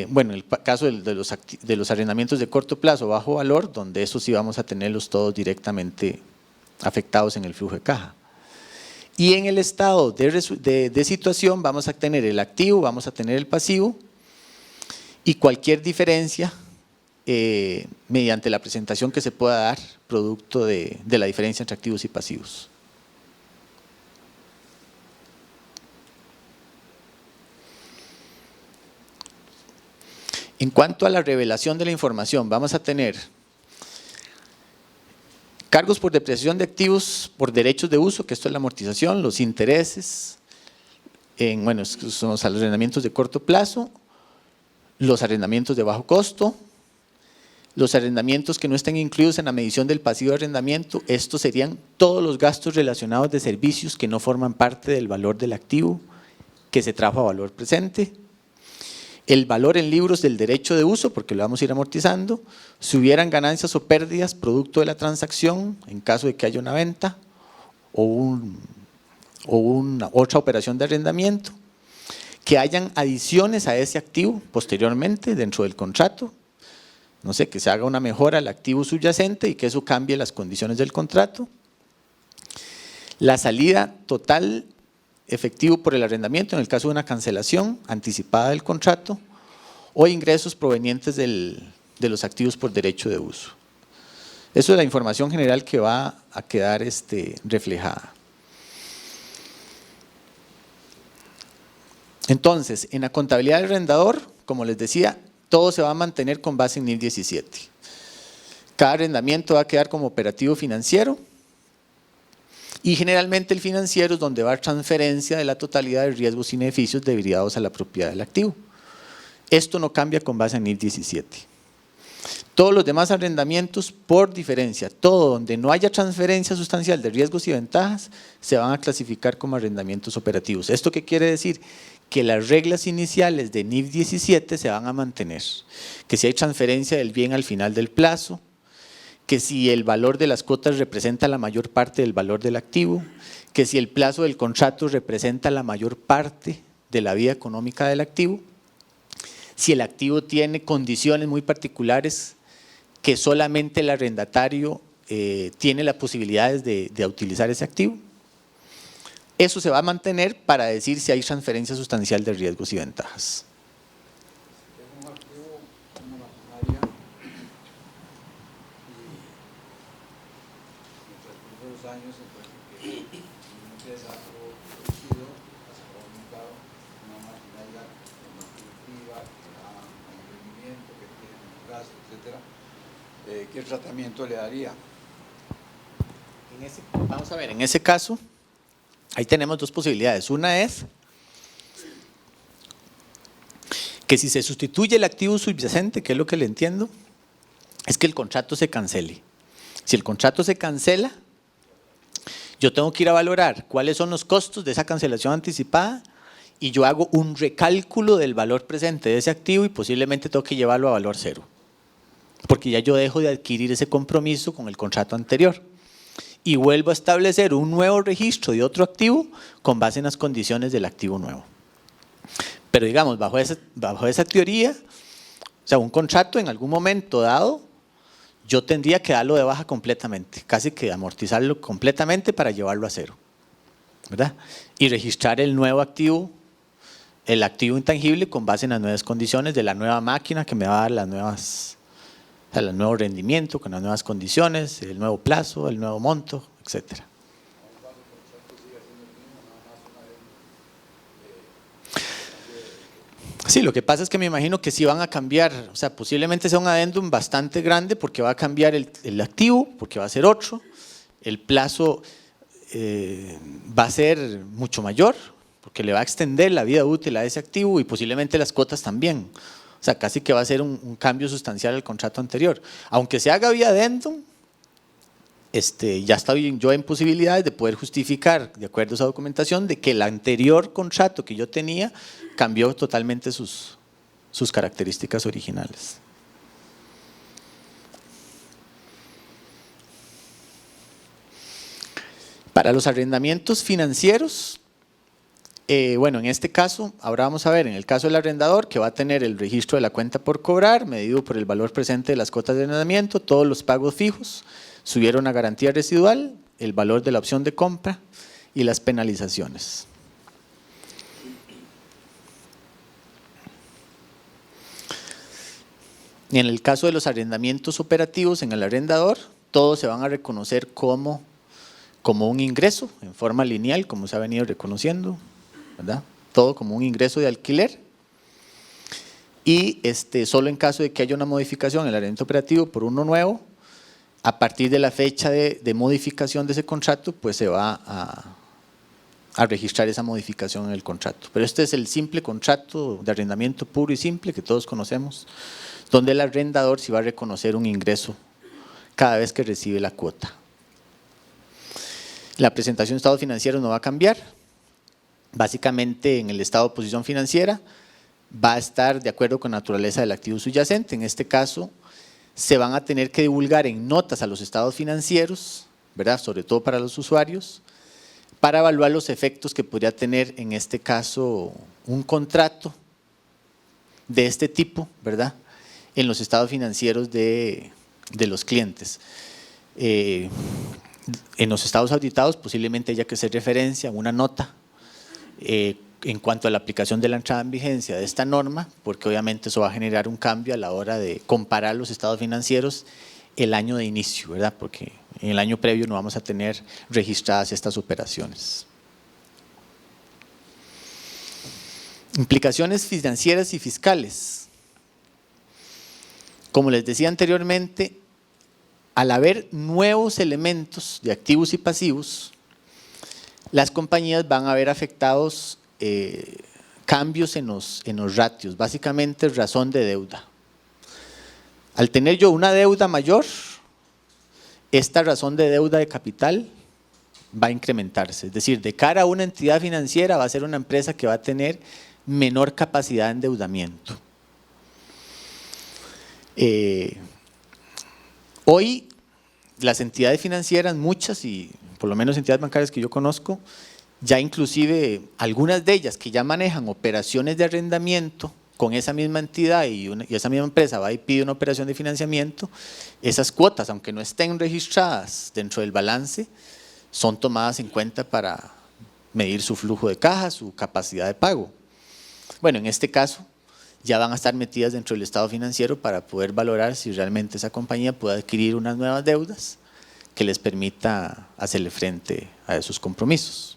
bueno, el caso de los arrendamientos de corto plazo o bajo valor, donde eso sí vamos a tenerlos todos directamente afectados en el flujo de caja. Y en el estado de situación vamos a tener el activo, vamos a tener el pasivo y cualquier diferencia mediante la presentación que se pueda dar producto de la diferencia entre activos y pasivos. En cuanto a la revelación de la información, vamos a tener cargos por depreciación de activos por derechos de uso, que esto es la amortización, los intereses, bueno, son los arrendamientos de corto plazo, los arrendamientos de bajo costo, los arrendamientos que no estén incluidos en la medición del pasivo de arrendamiento, estos serían todos los gastos relacionados de servicios que no forman parte del valor del activo que se trajo a valor presente. El valor en libros del derecho de uso, porque lo vamos a ir amortizando, si hubieran ganancias o pérdidas producto de la transacción, en caso de que haya una venta o una otra operación de arrendamiento, que hayan adiciones a ese activo posteriormente dentro del contrato, no sé, que se haga una mejora al activo subyacente y que eso cambie las condiciones del contrato, la salida total efectivo por el arrendamiento en el caso de una cancelación anticipada del contrato o ingresos provenientes de los activos por derecho de uso. Eso es la información general que va a quedar reflejada. Entonces, en la contabilidad del arrendador, como les decía, todo se va a mantener con base en NIF 17. Cada arrendamiento va a quedar como operativo financiero. Y generalmente el financiero es donde va a dar transferencia de la totalidad de riesgos y beneficios derivados a la propiedad del activo. Esto no cambia con base en NIF 17. Todos los demás arrendamientos, por diferencia, todo donde no haya transferencia sustancial de riesgos y ventajas, se van a clasificar como arrendamientos operativos. ¿Esto qué quiere decir? Que las reglas iniciales de NIF 17 se van a mantener. Que si hay transferencia del bien al final del plazo, que si el valor de las cuotas representa la mayor parte del valor del activo, que si el plazo del contrato representa la mayor parte de la vida económica del activo, si el activo tiene condiciones muy particulares que solamente el arrendatario tiene las posibilidades de utilizar ese activo. Eso se va a mantener para decir si hay transferencia sustancial de riesgos y ventajas. Es un activo, una maquinaria, y en el transcurso de los años se encuentra que un desastre producido ha sacado al mercado una maquinaria más productiva, que da mayor rendimiento, que tiene menos gasto, etc. ¿Qué tratamiento le daría? Vamos a ver, en ese caso, ahí tenemos dos posibilidades. Una es que si se sustituye el activo subyacente, que es lo que le entiendo, es que el contrato se cancele. Si el contrato se cancela, yo tengo que ir a valorar cuáles son los costos de esa cancelación anticipada y yo hago un recálculo del valor presente de ese activo y posiblemente tengo que llevarlo a valor cero, porque ya yo dejo de adquirir ese compromiso con el contrato anterior y vuelvo a establecer un nuevo registro de otro activo con base en las condiciones del activo nuevo. Pero digamos, bajo esa teoría, o sea, un contrato en algún momento dado, yo tendría que darlo de baja completamente, casi que amortizarlo completamente para llevarlo a cero, ¿verdad? Y registrar el nuevo activo, el activo intangible con base en las nuevas condiciones de la nueva máquina que me va a dar las nuevas, o sea, el nuevo rendimiento, con las nuevas condiciones, el nuevo plazo, el nuevo monto, etcétera. Sí, lo que pasa es que me imagino que sí van a cambiar, o sea, posiblemente sea un adendum bastante grande porque va a cambiar el activo, porque va a ser otro, el plazo va a ser mucho mayor, porque le va a extender la vida útil a ese activo y posiblemente las cuotas también. O sea, casi que va a ser un cambio sustancial al contrato anterior. Aunque se haga vía adendum, ya estoy yo en posibilidades de poder justificar, de acuerdo a esa documentación, de que el anterior contrato que yo tenía cambió totalmente sus características originales. Para los arrendamientos financieros, bueno, en este caso, ahora vamos a ver, en el caso del arrendador, que va a tener el registro de la cuenta por cobrar, medido por el valor presente de las cuotas de arrendamiento, todos los pagos fijos, subieron a garantía residual, el valor de la opción de compra y las penalizaciones. Y en el caso de los arrendamientos operativos en el arrendador, todos se van a reconocer como un ingreso en forma lineal, como se ha venido reconociendo, ¿verdad? Todo como un ingreso de alquiler. Y solo en caso de que haya una modificación en el arrendamiento operativo por uno nuevo, a partir de la fecha de modificación de ese contrato, pues se va a registrar esa modificación en el contrato. Pero este es el simple contrato de arrendamiento puro y simple que todos conocemos, donde el arrendador sí va a reconocer un ingreso cada vez que recibe la cuota. La presentación de estados financieros no va a cambiar. Básicamente en el estado de posición financiera va a estar de acuerdo con la naturaleza del activo subyacente. En este caso se van a tener que divulgar en notas a los estados financieros, ¿verdad? Sobre todo para los usuarios, para evaluar los efectos que podría tener en este caso un contrato de este tipo, ¿verdad?, en los estados financieros de los clientes. En los estados auditados posiblemente haya que hacer referencia a una nota en cuanto a la aplicación de la entrada en vigencia de esta norma, porque obviamente eso va a generar un cambio a la hora de comparar los estados financieros el año de inicio, ¿verdad?, porque en el año previo no vamos a tener registradas estas operaciones. Implicaciones financieras y fiscales. Como les decía anteriormente, al haber nuevos elementos de activos y pasivos, las compañías van a ver afectados cambios en los ratios, básicamente razón de deuda. Al tener yo una deuda mayor, esta razón de deuda de capital va a incrementarse. Es decir, de cara a una entidad financiera va a ser una empresa que va a tener menor capacidad de endeudamiento. Hoy las entidades financieras, muchas y por lo menos entidades bancarias que yo conozco, ya inclusive algunas de ellas que ya manejan operaciones de arrendamiento con esa misma entidad y esa misma empresa va y pide una operación de financiamiento, esas cuotas, aunque no estén registradas dentro del balance, son tomadas en cuenta para medir su flujo de caja, su capacidad de pago. Bueno, en este caso ya van a estar metidas dentro del estado financiero para poder valorar si realmente esa compañía puede adquirir unas nuevas deudas que les permita hacerle frente a esos compromisos.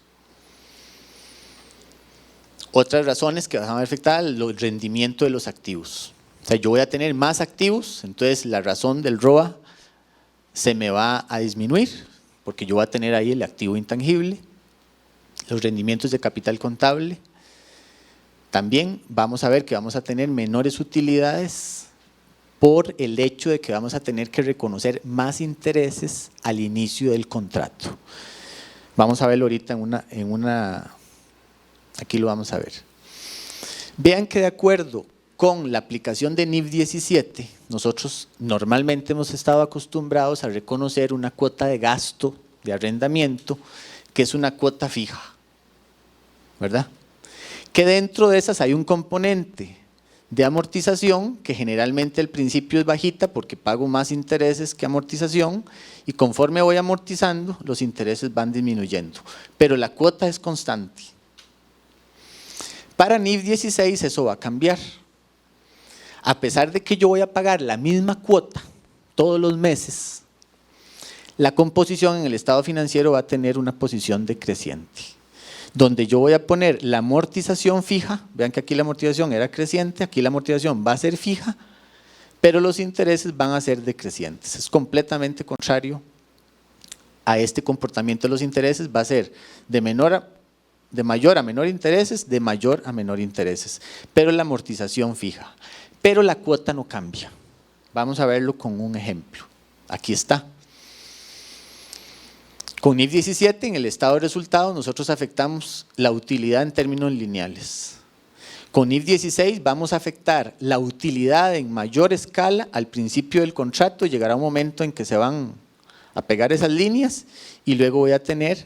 Otras razones que van a afectar el rendimiento de los activos. O sea, yo voy a tener más activos, entonces la razón del ROA se me va a disminuir, porque yo voy a tener ahí el activo intangible, los rendimientos de capital contable. También vamos a ver que vamos a tener menores utilidades por el hecho de que vamos a tener que reconocer más intereses al inicio del contrato. Vamos a verlo ahorita aquí lo vamos a ver. Vean que de acuerdo con la aplicación de NIF 17, nosotros normalmente hemos estado acostumbrados a reconocer una cuota de gasto de arrendamiento que es una cuota fija, ¿verdad? Que dentro de esas hay un componente de amortización que generalmente al principio es bajita porque pago más intereses que amortización y conforme voy amortizando los intereses van disminuyendo, pero la cuota es constante. Para NIF 16 eso va a cambiar. A pesar de que yo voy a pagar la misma cuota todos los meses, la composición en el estado financiero va a tener una posición decreciente, donde yo voy a poner la amortización fija, vean que aquí la amortización era creciente, aquí la amortización va a ser fija, pero los intereses van a ser decrecientes. Es completamente contrario a este comportamiento de los intereses, va a ser de mayor a menor intereses, de mayor a menor intereses, pero la amortización fija. Pero la cuota no cambia. Vamos a verlo con un ejemplo. Aquí está. Con NIF 17 en el estado de resultados nosotros afectamos la utilidad en términos lineales. Con NIF 16 vamos a afectar la utilidad en mayor escala al principio del contrato, llegará un momento en que se van a pegar esas líneas y luego voy a tener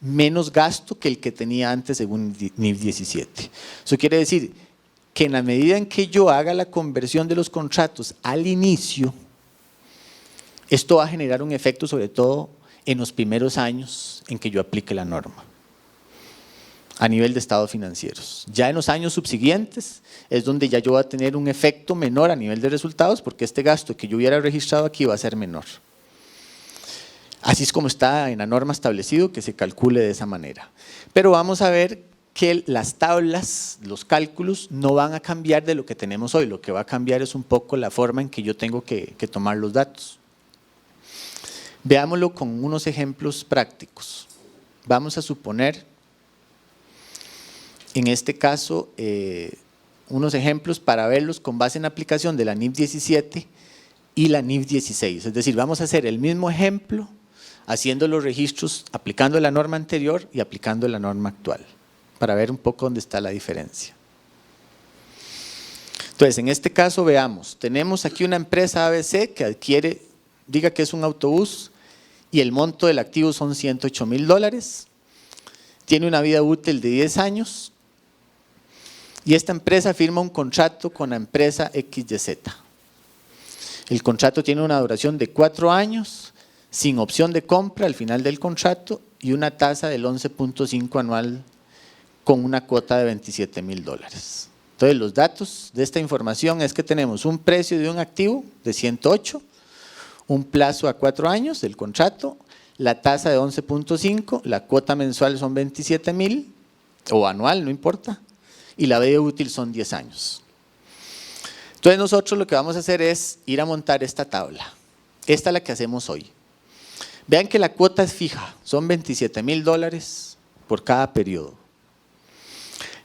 menos gasto que el que tenía antes según NIF 17. Eso quiere decir que en la medida en que yo haga la conversión de los contratos al inicio, esto va a generar un efecto sobre todo en los primeros años en que yo aplique la norma, a nivel de estados financieros. Ya en los años subsiguientes es donde ya yo voy a tener un efecto menor a nivel de resultados porque este gasto que yo hubiera registrado aquí va a ser menor. Así es como está en la norma establecido que se calcule de esa manera. Pero vamos a ver que las tablas, los cálculos no van a cambiar de lo que tenemos hoy, lo que va a cambiar es un poco la forma en que yo tengo que tomar los datos. Veámoslo con unos ejemplos prácticos. Vamos a suponer, en este caso, unos ejemplos para verlos con base en la aplicación de la NIF 17 y la NIF 16. Es decir, vamos a hacer el mismo ejemplo haciendo los registros, aplicando la norma anterior y aplicando la norma actual, para ver un poco dónde está la diferencia. Entonces, en este caso veamos, tenemos aquí una empresa ABC que adquiere, diga que es un autobús y el monto del activo son $108,000, tiene una vida útil de 10 años y esta empresa firma un contrato con la empresa XYZ. El contrato tiene una duración de 4 años, sin opción de compra al final del contrato y una tasa del 11.5 anual con una cuota de $27,000. Entonces los datos de esta información es que tenemos un precio de un activo de 108, un plazo a 4 años del contrato, la tasa de 11.5, la cuota mensual son 27,000 o anual, no importa, y la vida útil son 10 años. Entonces nosotros lo que vamos a hacer es ir a montar esta tabla. Esta es la que hacemos hoy. Vean que la cuota es fija, son $27,000 por cada periodo.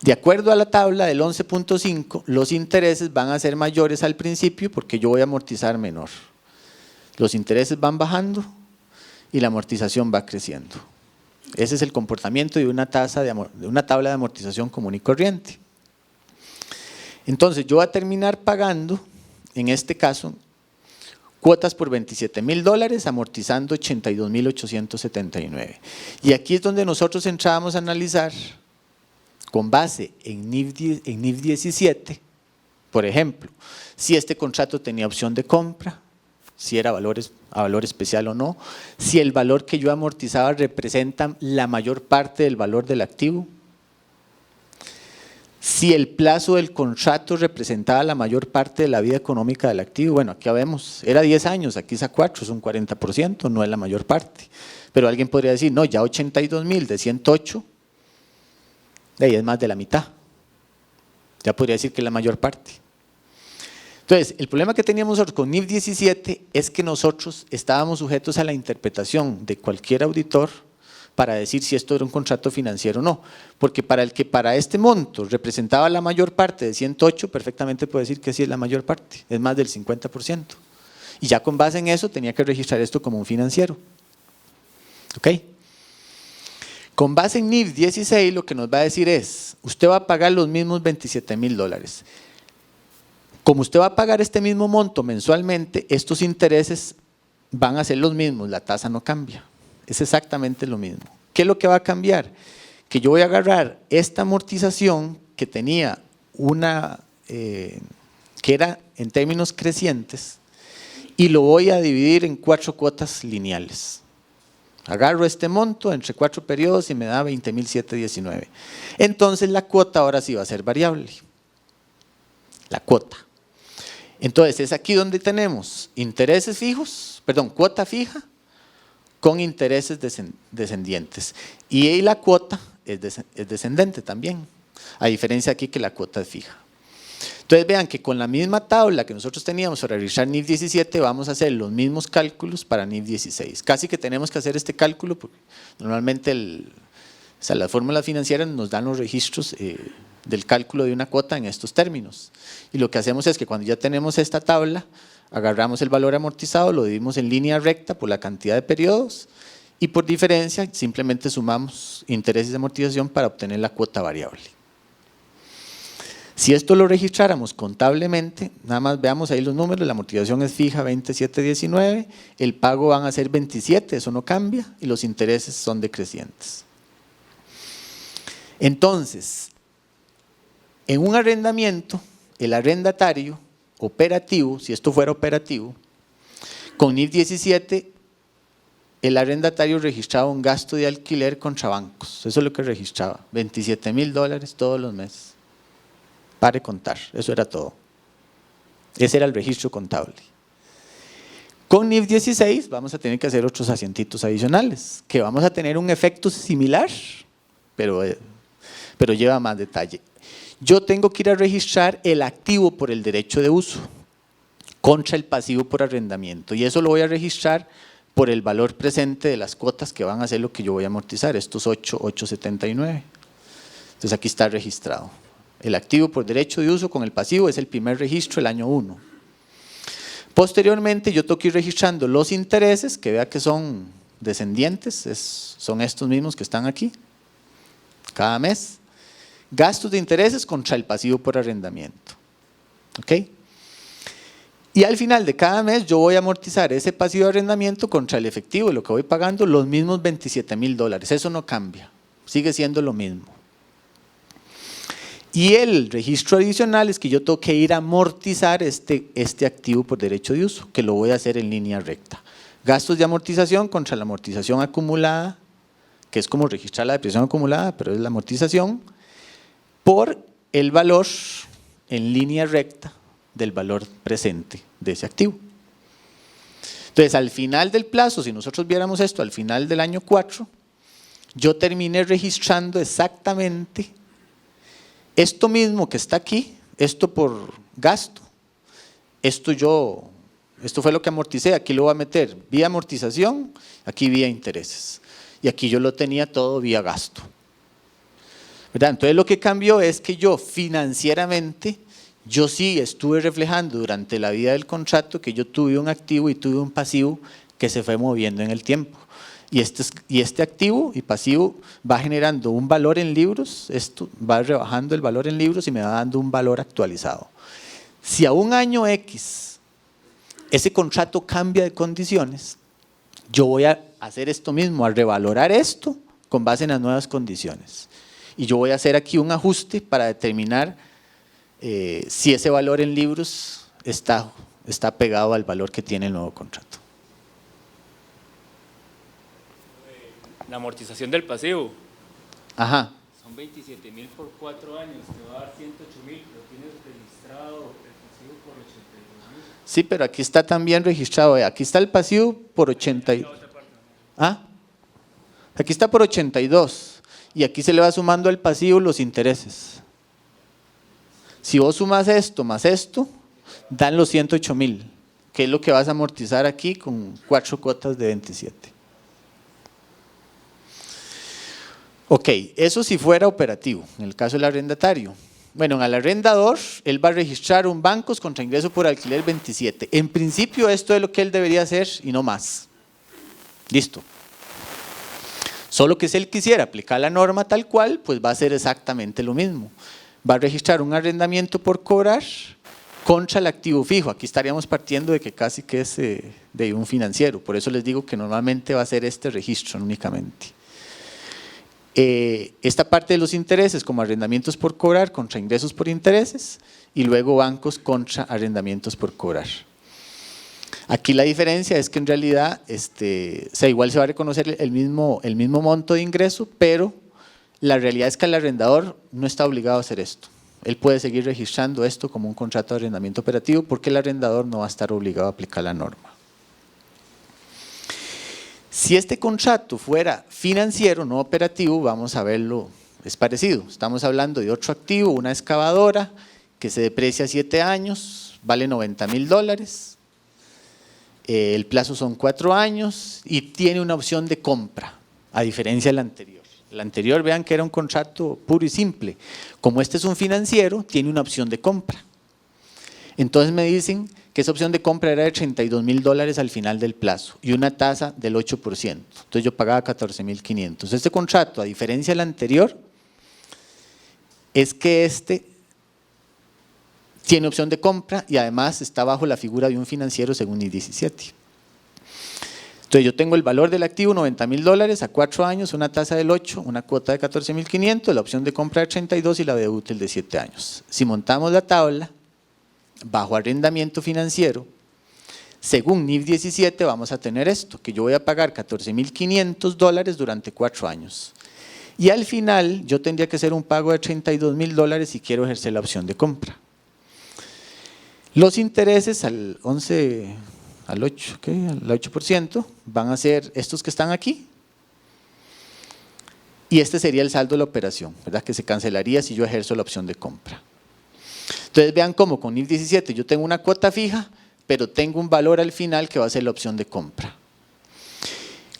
De acuerdo a la tabla del 11.5, los intereses van a ser mayores al principio porque yo voy a amortizar menor. Los intereses van bajando y la amortización va creciendo. Ese es el comportamiento de una tabla de amortización común y corriente. Entonces, yo voy a terminar pagando, en este caso, cuotas por $27,000, amortizando $82,879. Y aquí es donde nosotros entrábamos a analizar, con base en NIF 17, por ejemplo, si este contrato tenía opción de compra, si era a valor especial o no, si el valor que yo amortizaba representa la mayor parte del valor del activo, si el plazo del contrato representaba la mayor parte de la vida económica del activo. Bueno, aquí vemos, era 10 años, aquí es a 4, es un 40%, no es la mayor parte. Pero alguien podría decir, no, ya 82,000 de 108, de ahí es más de la mitad. Ya podría decir que es la mayor parte. Entonces, el problema que teníamos nosotros con NIF 17 es que nosotros estábamos sujetos a la interpretación de cualquier auditor para decir si esto era un contrato financiero o no. Porque para el que para este monto representaba la mayor parte de 108, perfectamente puede decir que sí es la mayor parte, es más del 50%. Y ya con base en eso tenía que registrar esto como un financiero. ¿Ok? Con base en NIF 16 lo que nos va a decir es, usted va a pagar los mismos $27,000. Como usted va a pagar este mismo monto mensualmente, estos intereses van a ser los mismos, la tasa no cambia. Es exactamente lo mismo. ¿Qué es lo que va a cambiar? Que yo voy a agarrar esta amortización que tenía que era en términos crecientes y lo voy a dividir en 4 cuotas lineales. Agarro este monto entre 4 periodos y me da 20,719. Entonces la cuota ahora sí va a ser variable. La cuota. Entonces es aquí donde tenemos intereses fijos, cuota fija con intereses descendientes. Y ahí la cuota es descendente también, a diferencia aquí que la cuota es fija. Entonces vean que con la misma tabla que nosotros teníamos para revisar NIF 17 vamos a hacer los mismos cálculos para NIF 16. Casi que tenemos que hacer este cálculo porque normalmente las fórmulas financieras nos dan los registros del cálculo de una cuota en estos términos. Y lo que hacemos es que cuando ya tenemos esta tabla, agarramos el valor amortizado, lo dividimos en línea recta por la cantidad de periodos y por diferencia simplemente sumamos intereses de amortización para obtener la cuota variable. Si esto lo registráramos contablemente, nada más veamos ahí los números, la amortización es fija 27,19, el pago van a ser 27, eso no cambia, y los intereses son decrecientes. Entonces, en un arrendamiento, el arrendatario operativo, si esto fuera operativo, con NIF 17, el arrendatario registraba un gasto de alquiler contra bancos, eso es lo que registraba, $27,000 todos los meses. Pare contar, eso era todo. Ese era el registro contable. Con NIF 16 vamos a tener que hacer otros asientitos adicionales, que vamos a tener un efecto similar, pero lleva más detalle. Yo tengo que ir a registrar el activo por el derecho de uso contra el pasivo por arrendamiento, y eso lo voy a registrar por el valor presente de las cuotas que van a ser lo que yo voy a amortizar, estos 8,879. Entonces aquí está registrado. El activo por derecho de uso con el pasivo es el primer registro el año 1. Posteriormente yo tengo que ir registrando los intereses, que vea que son descendientes, son estos mismos que están aquí, cada mes. Gastos de intereses contra el pasivo por arrendamiento. ¿Ok? Y al final de cada mes yo voy a amortizar ese pasivo de arrendamiento contra el efectivo, lo que voy pagando, los mismos $27,000. Eso no cambia, sigue siendo lo mismo. Y el registro adicional es que yo tengo que ir a amortizar este activo por derecho de uso, que lo voy a hacer en línea recta. Gastos de amortización contra la amortización acumulada, que es como registrar la depreciación acumulada, pero es la amortización, por el valor en línea recta del valor presente de ese activo. Entonces, al final del plazo, si nosotros viéramos esto, al final del año 4, yo terminé registrando exactamente esto mismo que está aquí, esto por gasto, esto fue lo que amorticé, aquí lo voy a meter vía amortización, aquí vía intereses. Y aquí yo lo tenía todo vía gasto. ¿verdad? Entonces lo que cambió es que yo financieramente, yo sí estuve reflejando durante la vida del contrato que yo tuve un activo y tuve un pasivo que se fue moviendo en el tiempo. Y este activo y pasivo va generando un valor en libros, esto va rebajando el valor en libros y me va dando un valor actualizado. Si a un año X ese contrato cambia de condiciones, yo voy a hacer esto mismo, a revalorar esto con base en las nuevas condiciones. Y yo voy a hacer aquí un ajuste para determinar si ese valor en libros está pegado al valor que tiene el nuevo contrato. La amortización del pasivo. Ajá. Son 27.000 por 4 años, te va a dar 108.000, pero tienes registrado el pasivo por 82.000. Sí, pero aquí está también registrado. Aquí está el pasivo por 80. ¿Ah? Aquí está por 82 y aquí se le va sumando al pasivo los intereses. Si vos sumas esto más esto, dan los 108.000, que es lo que vas a amortizar aquí con 4 cuotas de 27. Ok, eso si fuera operativo, en el caso del arrendatario. Bueno, en el arrendador, él va a registrar un bancos contra ingreso por alquiler 27. En principio esto es lo que él debería hacer y no más. Listo. Solo que si él quisiera aplicar la norma tal cual, pues va a ser exactamente lo mismo. Va a registrar un arrendamiento por cobrar contra el activo fijo. Aquí estaríamos partiendo de que casi que es de un financiero. Por eso les digo que normalmente va a ser este registro únicamente. Esta parte de los intereses como arrendamientos por cobrar contra ingresos por intereses y luego bancos contra arrendamientos por cobrar. Aquí la diferencia es que en realidad igual se va a reconocer el mismo monto de ingreso, pero la realidad es que el arrendador no está obligado a hacer esto. Él puede seguir registrando esto como un contrato de arrendamiento operativo porque el arrendador no va a estar obligado a aplicar la norma. Si este contrato fuera financiero, no operativo, vamos a verlo, es parecido. Estamos hablando de otro activo, una excavadora que se deprecia a 7 años, vale $90.000. El plazo son 4 años y tiene una opción de compra, a diferencia del anterior. El anterior, vean que era un contrato puro y simple. Como este es un financiero, tiene una opción de compra. Entonces me dicen que esa opción de compra era de $32.000 al final del plazo y una tasa del 8%. Entonces yo pagaba $14.500. Este contrato, a diferencia del anterior, es que este tiene opción de compra y además está bajo la figura de un financiero según NIF 17. Entonces yo tengo el valor del activo, $90.000 a 4 años, una tasa del 8, una cuota de $14.500, la opción de compra de 32 y la de útil de 7 años. Si montamos la tabla, bajo arrendamiento financiero, según NIF 17 vamos a tener esto, que yo voy a pagar $14.500 durante 4 años. Y al final yo tendría que hacer un pago de $32.000 si quiero ejercer la opción de compra. Los intereses al 11, al 8, ¿okay? Al 8% van a ser estos que están aquí. Y este sería el saldo de la operación, ¿verdad? Que se cancelaría si yo ejerzo la opción de compra. Entonces vean cómo con NIF 17 yo tengo una cuota fija, pero tengo un valor al final que va a ser la opción de compra.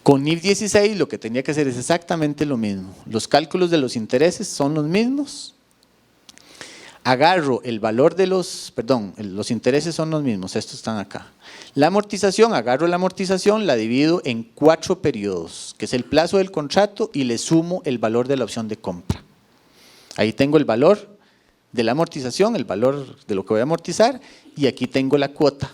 Con NIF 16 lo que tenía que hacer es exactamente lo mismo. Los cálculos de los intereses son los mismos. Agarro el valor de los intereses son los mismos, estos están acá. La amortización, agarro la amortización, la divido en 4 periodos, que es el plazo del contrato y le sumo el valor de la opción de compra. Ahí tengo el valor de la amortización, el valor de lo que voy a amortizar y aquí tengo la cuota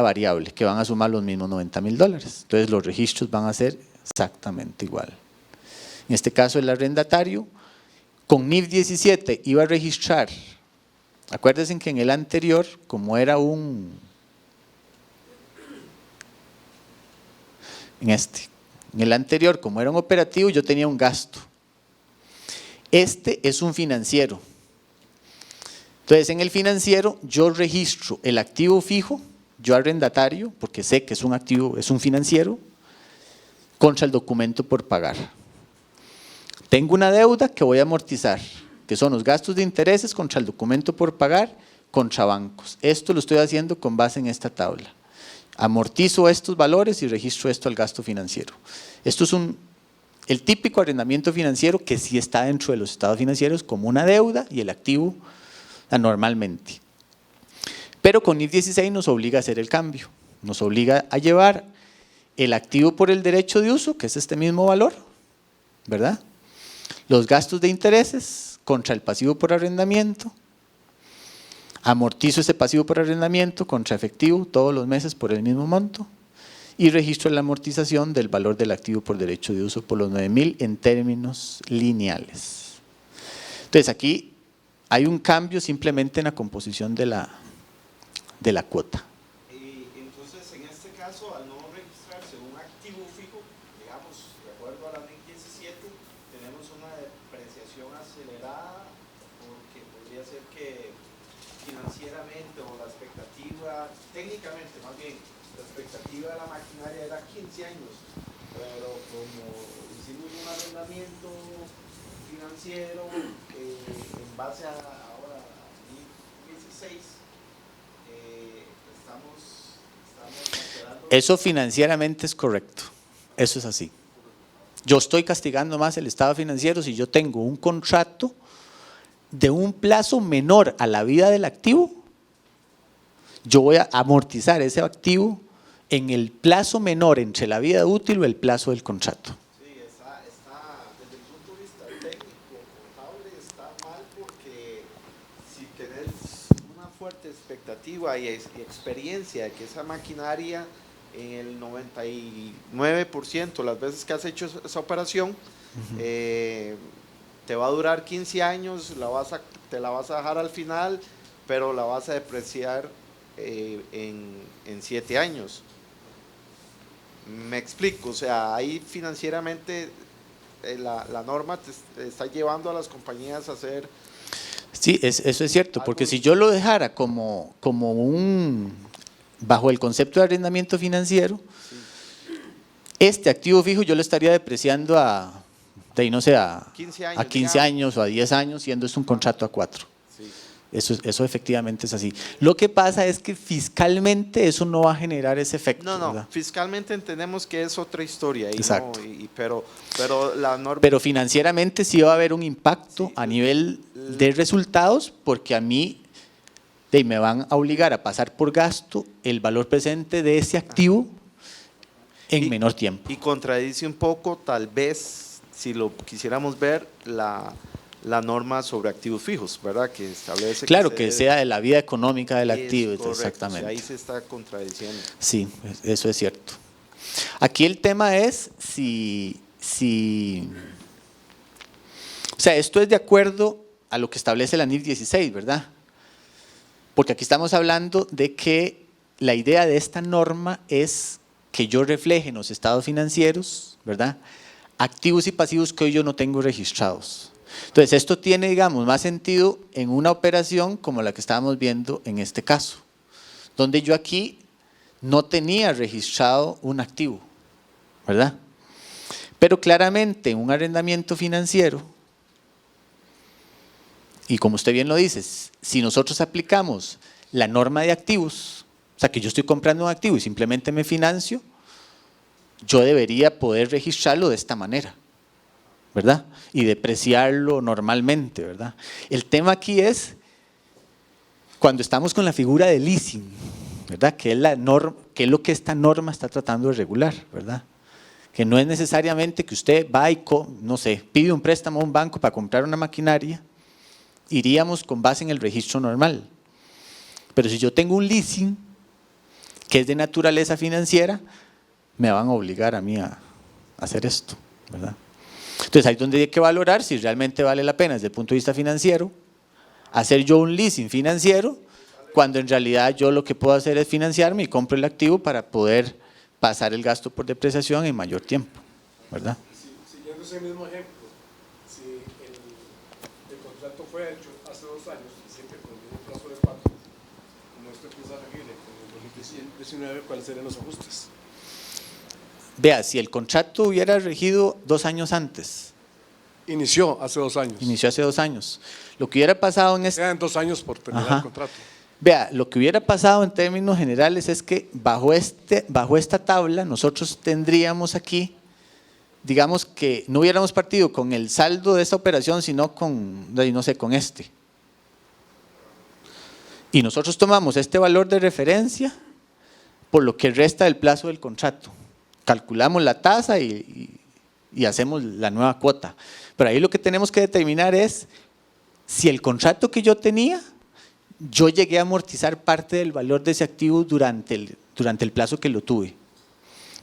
variable, que van a sumar los mismos $90.000. Entonces los registros van a ser exactamente igual. En este caso el arrendatario, con NIF 17 iba a registrar, acuérdense que en el anterior, como era en el anterior, como era un operativo, yo tenía un gasto. Este es un financiero. Entonces en el financiero yo registro el activo fijo, yo arrendatario, porque sé que es un activo, es un financiero, contra el documento por pagar. Tengo una deuda que voy a amortizar, que son los gastos de intereses contra el documento por pagar, contra bancos. Esto lo estoy haciendo con base en esta tabla. Amortizo estos valores y registro esto al gasto financiero. Esto es un el típico arrendamiento financiero que sí está dentro de los estados financieros como una deuda y el activo normalmente. Pero con NIF 16 nos obliga a hacer el cambio, nos obliga a llevar el activo por el derecho de uso, que es este mismo valor, ¿verdad? Los gastos de intereses contra el pasivo por arrendamiento, amortizo ese pasivo por arrendamiento contra efectivo todos los meses por el mismo monto y registro la amortización del valor del activo por derecho de uso por los 9,000 en términos lineales. Entonces aquí hay un cambio simplemente en la composición de la cuota. Y entonces, en este caso, al no registrarse un activo fijo, digamos, de acuerdo a la NIC 17, tenemos una depreciación acelerada, porque podría ser que financieramente o la expectativa, técnicamente más bien, la expectativa de la maquinaria era 15 años, pero como hicimos un arrendamiento financiero en base a ahora NIC 16, eso financieramente es correcto, eso es así. Yo estoy castigando más el estado financiero si yo tengo un contrato de un plazo menor a la vida del activo. Yo voy a amortizar ese activo en el plazo menor entre la vida útil o el plazo del contrato. Sí, está desde el punto de vista técnico, contable, está mal porque si tenés una fuerte expectativa y experiencia de que esa maquinaria en el 99% las veces que has hecho esa operación te va a durar 15 años, te la vas a dejar al final, pero la vas a depreciar en 7 años. Me explico, o sea, ahí financieramente la norma te está llevando a las compañías a hacer… Sí, eso es cierto, porque si yo lo dejara como bajo el concepto de arrendamiento financiero, este activo fijo yo lo estaría depreciando a 15 años, a 15 años o a 10 años, siendo es un contrato a 4. Sí. Eso efectivamente es así. Lo que pasa es que fiscalmente eso no va a generar ese efecto. No, ¿verdad? Fiscalmente entendemos que es otra historia. Exacto. Pero la norma… Pero financieramente sí va a haber un impacto Sí. a nivel de resultados, porque a mí me van a obligar a pasar por gasto el valor presente de ese activo en menor tiempo. Y contradice un poco, tal vez, si lo quisiéramos ver, la norma sobre activos fijos, ¿verdad? Que establece… Claro, que sea de la vida económica del activo, correcto, exactamente. o sea, ahí se está contradiciendo. Sí, eso es cierto. Aquí el tema es si o sea, esto es de acuerdo a lo que establece la NIF 16, ¿verdad? Porque aquí estamos hablando de que la idea de esta norma es que yo refleje en los estados financieros, ¿verdad?, activos y pasivos que hoy yo no tengo registrados. Entonces, esto tiene, digamos, más sentido en una operación como la que estábamos viendo en este caso, donde yo aquí no tenía registrado un activo, ¿verdad? Pero claramente en un arrendamiento financiero, y como usted bien lo dice, si nosotros aplicamos la norma de activos, o sea que yo estoy comprando un activo y simplemente me financio, yo debería poder registrarlo de esta manera, ¿verdad? Y depreciarlo normalmente, ¿verdad? El tema aquí es cuando estamos con la figura de leasing, ¿verdad? Que es lo que esta norma está tratando de regular, ¿verdad? Que no es necesariamente que usted va y, no sé, pide un préstamo a un banco para comprar una maquinaria, iríamos con base en el registro normal. Pero si yo tengo un leasing que es de naturaleza financiera, me van a obligar a mí a hacer esto, ¿verdad? Entonces ahí es donde hay que valorar si realmente vale la pena desde el punto de vista financiero hacer yo un leasing financiero, cuando en realidad yo lo que puedo hacer es financiarme y compro el activo para poder pasar el gasto por depreciación en mayor tiempo, ¿verdad? Siguiendo ese mismo ejemplo, si el contrato fue hecho hace 2 años, siempre con el mismo plazo de 4, como esto empieza a regir en el 2019, ¿cuáles serían los ajustes? Vea, si el contrato hubiera regido 2 años antes. Inició hace 2 años. Inició hace 2 años. Lo que hubiera pasado en este… Quedan 2 años por terminar el contrato. Vea, lo que hubiera pasado en términos generales es que bajo esta tabla nosotros tendríamos aquí digamos que no hubiéramos partido con el saldo de esta operación, sino con, no sé, con este. Y nosotros tomamos este valor de referencia por lo que resta del plazo del contrato. Calculamos la tasa y hacemos la nueva cuota. Pero ahí lo que tenemos que determinar es si el contrato que yo tenía, yo llegué a amortizar parte del valor de ese activo durante el plazo que lo tuve.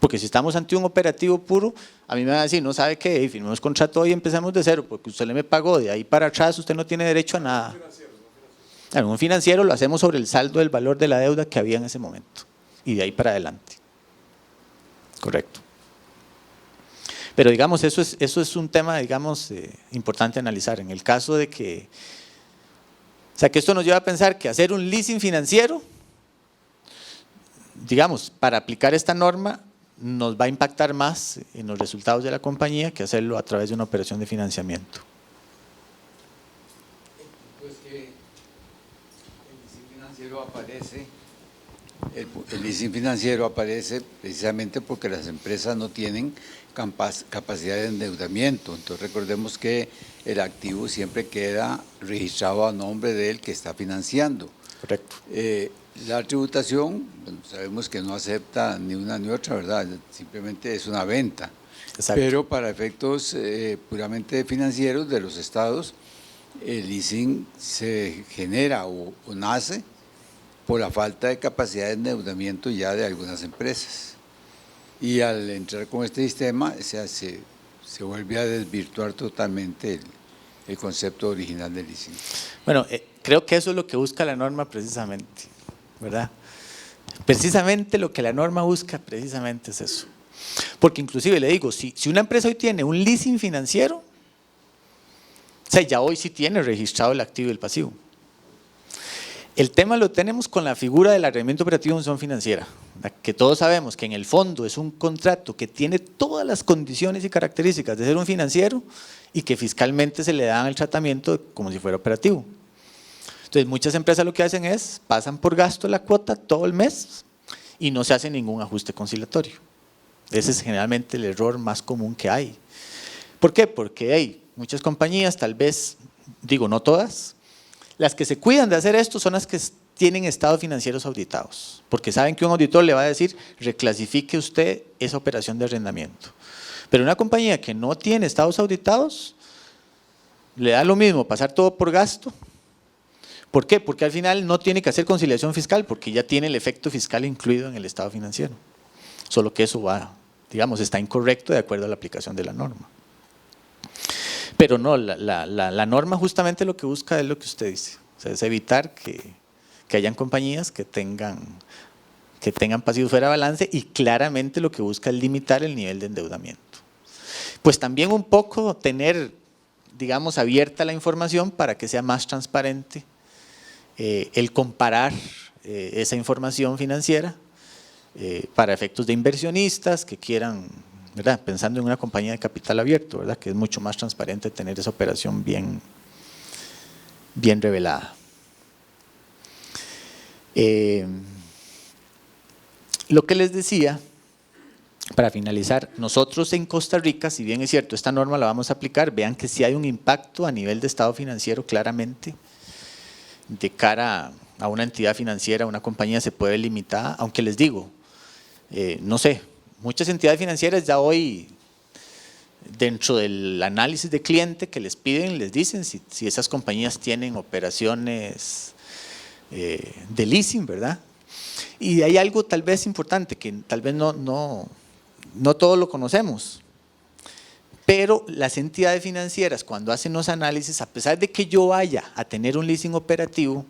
Porque si estamos ante un operativo puro, a mí me van a decir, no sabe qué, firmemos contrato hoy y empezamos de cero, porque usted le me pagó, de ahí para atrás usted no tiene derecho a nada. En un financiero lo hacemos sobre el saldo del valor de la deuda que había en ese momento, y de ahí para adelante. Correcto. Pero digamos, eso es un tema, digamos, importante analizar. En el caso de que, o sea, que esto nos lleva a pensar que hacer un leasing financiero, digamos, para aplicar esta norma, nos va a impactar más en los resultados de la compañía que hacerlo a través de una operación de financiamiento. Pues que el leasing financiero aparece precisamente porque las empresas no tienen capacidad de endeudamiento. Entonces recordemos que el activo siempre queda registrado a nombre del que está financiando. Correcto. La tributación, bueno, sabemos que no acepta ni una ni otra, ¿verdad? Simplemente es una venta. Exacto. Pero para efectos puramente financieros de los estados, el leasing se genera o nace por la falta de capacidad de endeudamiento ya de algunas empresas. Y al entrar con este sistema, se vuelve a desvirtuar totalmente el concepto original del leasing. Bueno, creo que eso es lo que busca la norma precisamente, ¿verdad? Precisamente lo que la norma busca precisamente es eso. Porque inclusive le digo, si una empresa hoy tiene un leasing financiero, o sea, ya hoy sí tiene registrado el activo y el pasivo. El tema lo tenemos con la figura del arrendamiento operativo de función financiera, que todos sabemos que en el fondo es un contrato que tiene todas las condiciones y características de ser un financiero y que fiscalmente se le dan el tratamiento como si fuera operativo. Entonces muchas empresas lo que hacen es, pasan por gasto la cuota todo el mes y no se hace ningún ajuste conciliatorio. Ese es generalmente el error más común que hay. ¿Por qué? Porque hay muchas compañías, tal vez, digo no todas, las que se cuidan de hacer esto son las que tienen estados financieros auditados, porque saben que un auditor le va a decir, reclasifique usted esa operación de arrendamiento. Pero una compañía que no tiene estados auditados, le da lo mismo pasar todo por gasto. ¿Por qué? Porque al final no tiene que hacer conciliación fiscal, porque ya tiene el efecto fiscal incluido en el estado financiero. Solo que eso va, digamos, está incorrecto de acuerdo a la aplicación de la norma. Pero no, la norma justamente lo que busca es lo que usted dice, o sea, es evitar que hayan compañías que tengan pasivos fuera de balance, y claramente lo que busca es limitar el nivel de endeudamiento. Pues también un poco tener, digamos, abierta la información para que sea más transparente el comparar esa información financiera para efectos de inversionistas que quieran, ¿verdad? Pensando en una compañía de capital abierto, ¿verdad? Que es mucho más transparente tener esa operación bien revelada. Lo que les decía, para finalizar, nosotros en Costa Rica, si bien es cierto, esta norma la vamos a aplicar, vean que sí hay un impacto a nivel de estado financiero claramente, de cara a una entidad financiera, una compañía se puede ver limitada, aunque les digo, no sé, muchas entidades financieras ya hoy, dentro del análisis de cliente que les piden, les dicen si esas compañías tienen operaciones de leasing, ¿verdad? Y hay algo tal vez importante, que tal vez no todos lo conocemos, pero las entidades financieras cuando hacen los análisis, a pesar de que yo vaya a tener un leasing operativo,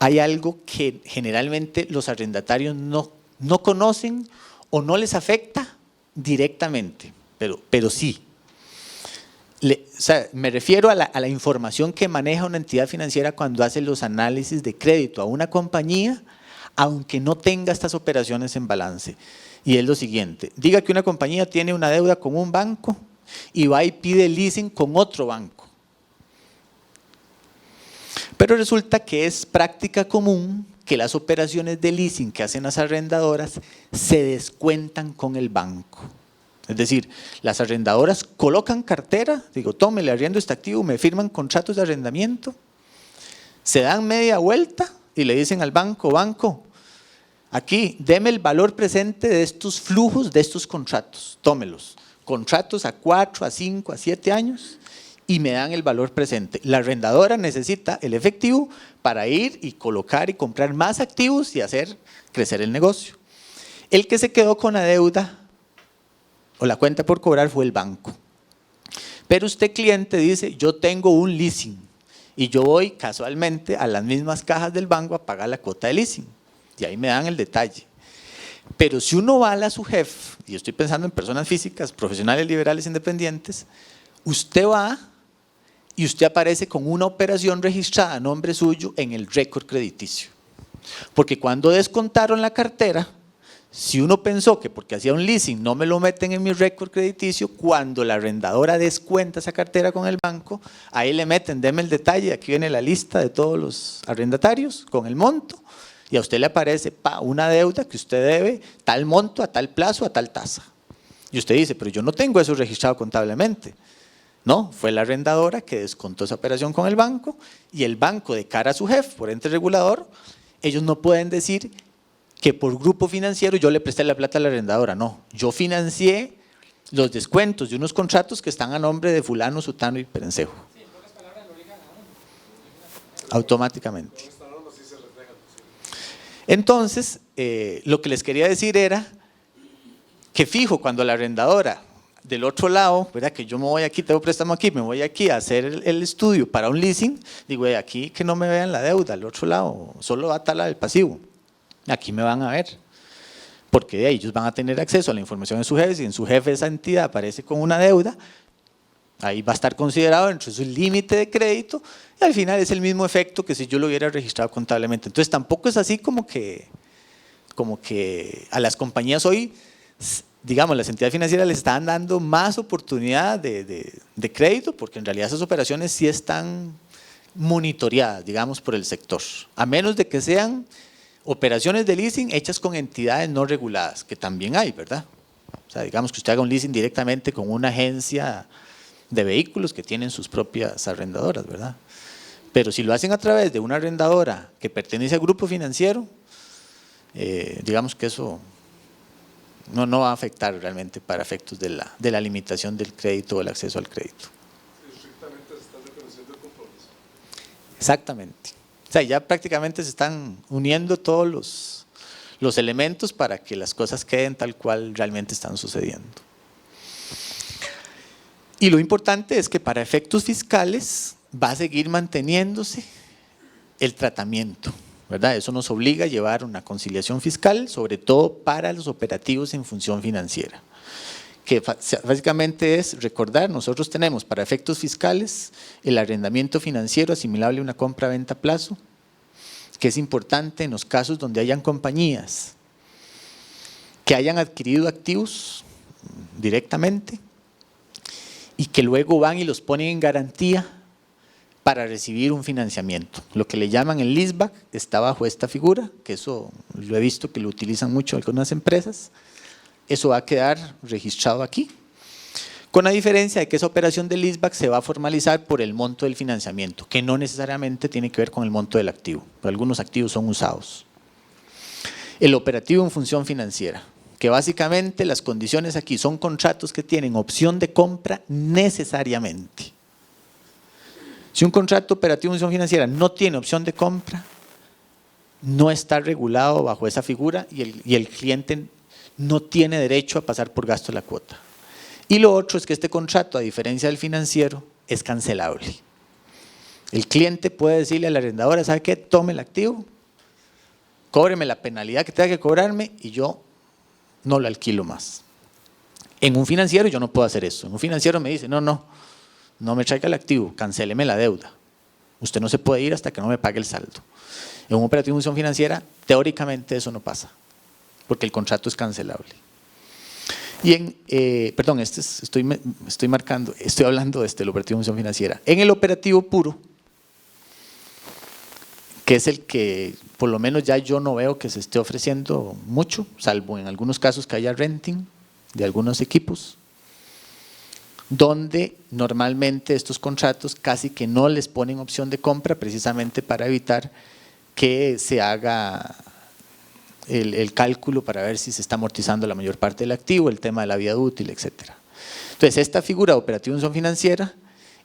hay algo que generalmente los arrendatarios no conocen o no les afecta directamente, pero sí. O sea, me refiero a la información que maneja una entidad financiera cuando hace los análisis de crédito a una compañía, aunque no tenga estas operaciones en balance. Y es lo siguiente, diga que una compañía tiene una deuda con un banco y va y pide leasing con otro banco. Pero resulta que es práctica común que las operaciones de leasing que hacen las arrendadoras se descuentan con el banco. Es decir, las arrendadoras colocan cartera, digo, tome, le arriendo este activo, me firman contratos de arrendamiento, se dan media vuelta y le dicen al banco, banco, aquí, deme el valor presente de estos flujos, de estos contratos, tómelos. Contratos a 4, a 5, a 7 años y me dan el valor presente. La arrendadora necesita el efectivo para ir y colocar y comprar más activos y hacer crecer el negocio. El que se quedó con la deuda o la cuenta por cobrar fue el banco. Pero usted, cliente, dice, yo tengo un leasing y yo voy casualmente a las mismas cajas del banco a pagar la cuota de leasing. Y ahí me dan el detalle. Pero si uno va a la SUGEF, y estoy pensando en personas físicas, profesionales, liberales, independientes, usted va y usted aparece con una operación registrada a nombre suyo en el récord crediticio. Porque cuando descontaron la cartera, si uno pensó que porque hacía un leasing no me lo meten en mi récord crediticio, cuando la arrendadora descuenta esa cartera con el banco, ahí le meten, deme el detalle, aquí viene la lista de todos los arrendatarios con el monto, y a usted le aparece una deuda que usted debe tal monto, a tal plazo, a tal tasa. Y usted dice, pero yo no tengo eso registrado contablemente. No, fue la arrendadora que descontó esa operación con el banco y el banco, de cara a su jefe, por ente regulador, ellos no pueden decir que por grupo financiero yo le presté la plata a la arrendadora. No, yo financié los descuentos de unos contratos que están a nombre de fulano, sutano y perencejo. Sí, en pocas palabras lo obligan a uno. Automáticamente. Entonces, lo que les quería decir era que fijo, cuando la arrendadora del otro lado, ¿verdad? Que yo me voy aquí, tengo préstamo aquí, me voy aquí a hacer el estudio para un leasing, digo, aquí que no me vean la deuda, al otro lado, solo va a estar la del pasivo, aquí me van a ver, porque de ahí ellos van a tener acceso a la información de su jefe, si en su jefe esa entidad aparece con una deuda, ahí va a estar considerado dentro de su límite de crédito y al final es el mismo efecto que si yo lo hubiera registrado contablemente. Entonces tampoco es así como que a las compañías hoy, digamos, las entidades financieras les están dando más oportunidad de crédito porque en realidad esas operaciones sí están monitoreadas, digamos, por el sector, a menos de que sean operaciones de leasing hechas con entidades no reguladas, que también hay, ¿verdad? O sea, digamos que usted haga un leasing directamente con una agencia de vehículos que tienen sus propias arrendadoras, ¿verdad? Pero si lo hacen a través de una arrendadora que pertenece al grupo financiero, digamos que eso no va a afectar realmente para efectos de la limitación del crédito o el acceso al crédito. Estrictamente se está reconociendo el compromiso. Exactamente. O sea, ya prácticamente se están uniendo todos los elementos para que las cosas queden tal cual realmente están sucediendo. Y lo importante es que para efectos fiscales va a seguir manteniéndose el tratamiento, ¿verdad? Eso nos obliga a llevar una conciliación fiscal, sobre todo para los operativos en función financiera, que básicamente es recordar, nosotros tenemos para efectos fiscales el arrendamiento financiero asimilable a una compra-venta a plazo, que es importante en los casos donde hayan compañías que hayan adquirido activos directamente y que luego van y los ponen en garantía para recibir un financiamiento. Lo que le llaman el leaseback está bajo esta figura, que eso lo he visto que lo utilizan mucho algunas empresas. Eso va a quedar registrado aquí, con la diferencia de que esa operación de leaseback se va a formalizar por el monto del financiamiento, que no necesariamente tiene que ver con el monto del activo, pero algunos activos son usados. El operativo en función financiera, que básicamente las condiciones aquí son contratos que tienen opción de compra necesariamente. Si un contrato operativo en función financiera no tiene opción de compra, no está regulado bajo esa figura y el cliente no tiene derecho a pasar por gasto de la cuota. Y lo otro es que este contrato, a diferencia del financiero, es cancelable. El cliente puede decirle al arrendador, ¿sabe qué? Tome el activo, cóbreme la penalidad que tenga que cobrarme y yo no lo alquilo más. En un financiero yo no puedo hacer eso. En un financiero me dice, no me traiga el activo, cancéleme la deuda. Usted no se puede ir hasta que no me pague el saldo. En un operativo de función financiera, teóricamente eso no pasa, porque el contrato es cancelable. Y perdón, estoy hablando de el operativo de función financiera. En el operativo puro, que es el que por lo menos ya yo no veo que se esté ofreciendo mucho, salvo en algunos casos que haya renting, de algunos equipos, donde normalmente estos contratos casi que no les ponen opción de compra precisamente para evitar que se haga el cálculo para ver si se está amortizando la mayor parte del activo, el tema de la vida útil, etcétera. Entonces, esta figura de operativa financiera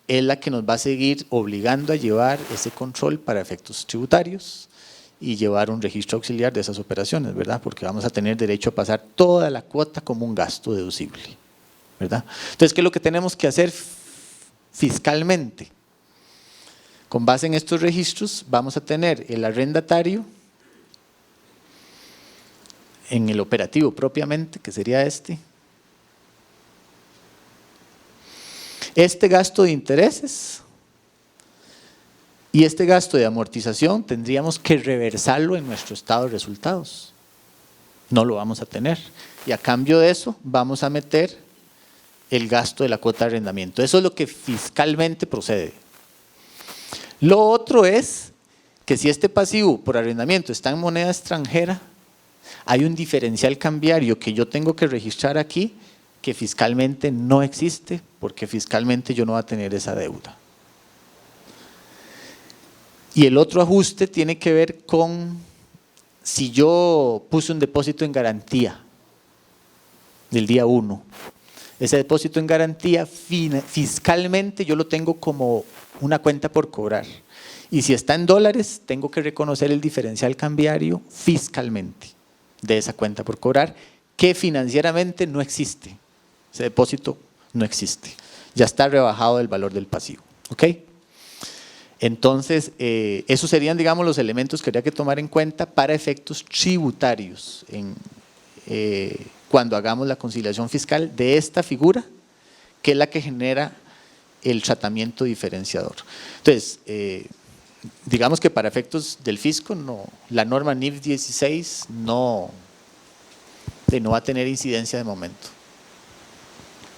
es la que nos va a seguir obligando a llevar ese control para efectos tributarios y llevar un registro auxiliar de esas operaciones, ¿verdad? Porque vamos a tener derecho a pasar toda la cuota como un gasto deducible, ¿verdad? Entonces, ¿qué es lo que tenemos que hacer fiscalmente? Con base en estos registros vamos a tener el arrendatario en el operativo propiamente, que sería este gasto de intereses y este gasto de amortización tendríamos que reversarlo en nuestro estado de resultados. No lo vamos a tener. Y a cambio de eso vamos a meter el gasto de la cuota de arrendamiento. Eso es lo que fiscalmente procede. Lo otro es que si este pasivo por arrendamiento está en moneda extranjera, hay un diferencial cambiario que yo tengo que registrar aquí que fiscalmente no existe, porque fiscalmente yo no voy a tener esa deuda. Y el otro ajuste tiene que ver con si yo puse un depósito en garantía del día 1. Ese depósito en garantía fiscalmente yo lo tengo como una cuenta por cobrar. Y si está en dólares, tengo que reconocer el diferencial cambiario fiscalmente de esa cuenta por cobrar, que financieramente no existe. Ese depósito no existe. Ya está rebajado del valor del pasivo. ¿Ok? Entonces, esos serían, digamos, los elementos que habría que tomar en cuenta para efectos tributarios cuando hagamos la conciliación fiscal de esta figura, que es la que genera el tratamiento diferenciador. Entonces, digamos que para efectos del fisco, la norma NIF 16 no va a tener incidencia de momento.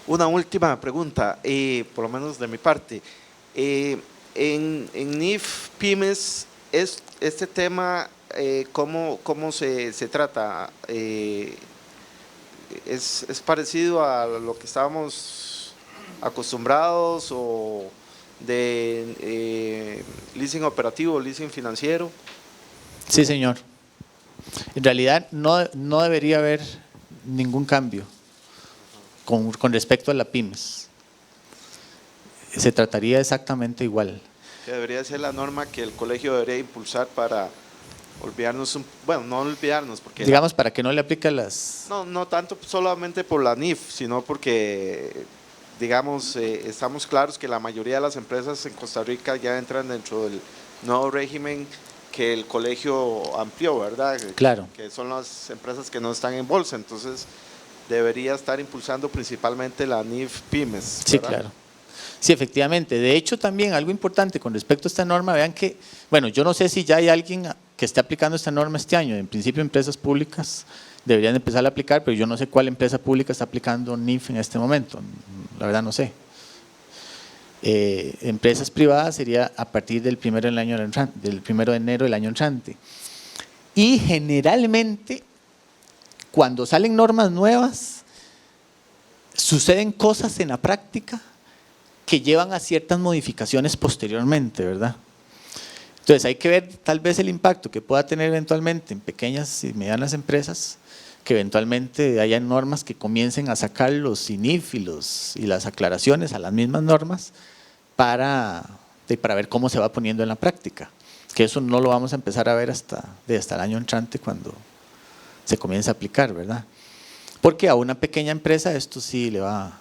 Una última pregunta, por lo menos de mi parte. En NIF Pymes, este tema, ¿cómo se trata? ¿Es parecido a lo que estábamos acostumbrados o de leasing operativo, leasing financiero? Sí, señor. En realidad no debería haber ningún cambio con respecto a la pymes. Se trataría exactamente igual. Que debería ser la norma que el colegio debería impulsar para olvidarnos, bueno, no olvidarnos, porque… Digamos, para que no le aplique las… No tanto solamente por la NIF, sino porque, digamos, estamos claros que la mayoría de las empresas en Costa Rica ya entran dentro del nuevo régimen que el colegio amplió, ¿verdad? Claro. Que son las empresas que no están en bolsa, entonces debería estar impulsando principalmente la NIF Pymes, ¿verdad? Sí, claro. Sí, efectivamente. De hecho, también algo importante con respecto a esta norma, vean que, bueno, yo no sé si ya hay alguien que esté aplicando esta norma este año. En principio, empresas públicas deberían empezar a aplicar, pero yo no sé cuál empresa pública está aplicando NIF en este momento. La verdad no sé. Empresas privadas sería a partir del 1 de enero del año entrante. Y generalmente, cuando salen normas nuevas, suceden cosas en la práctica que llevan a ciertas modificaciones posteriormente, ¿verdad? Entonces hay que ver tal vez el impacto que pueda tener eventualmente en pequeñas y medianas empresas, que eventualmente haya normas que comiencen a sacar los INIF y las aclaraciones a las mismas normas para ver cómo se va poniendo en la práctica. Que eso no lo vamos a empezar a ver hasta el año entrante cuando se comience a aplicar, ¿verdad? Porque a una pequeña empresa esto sí le va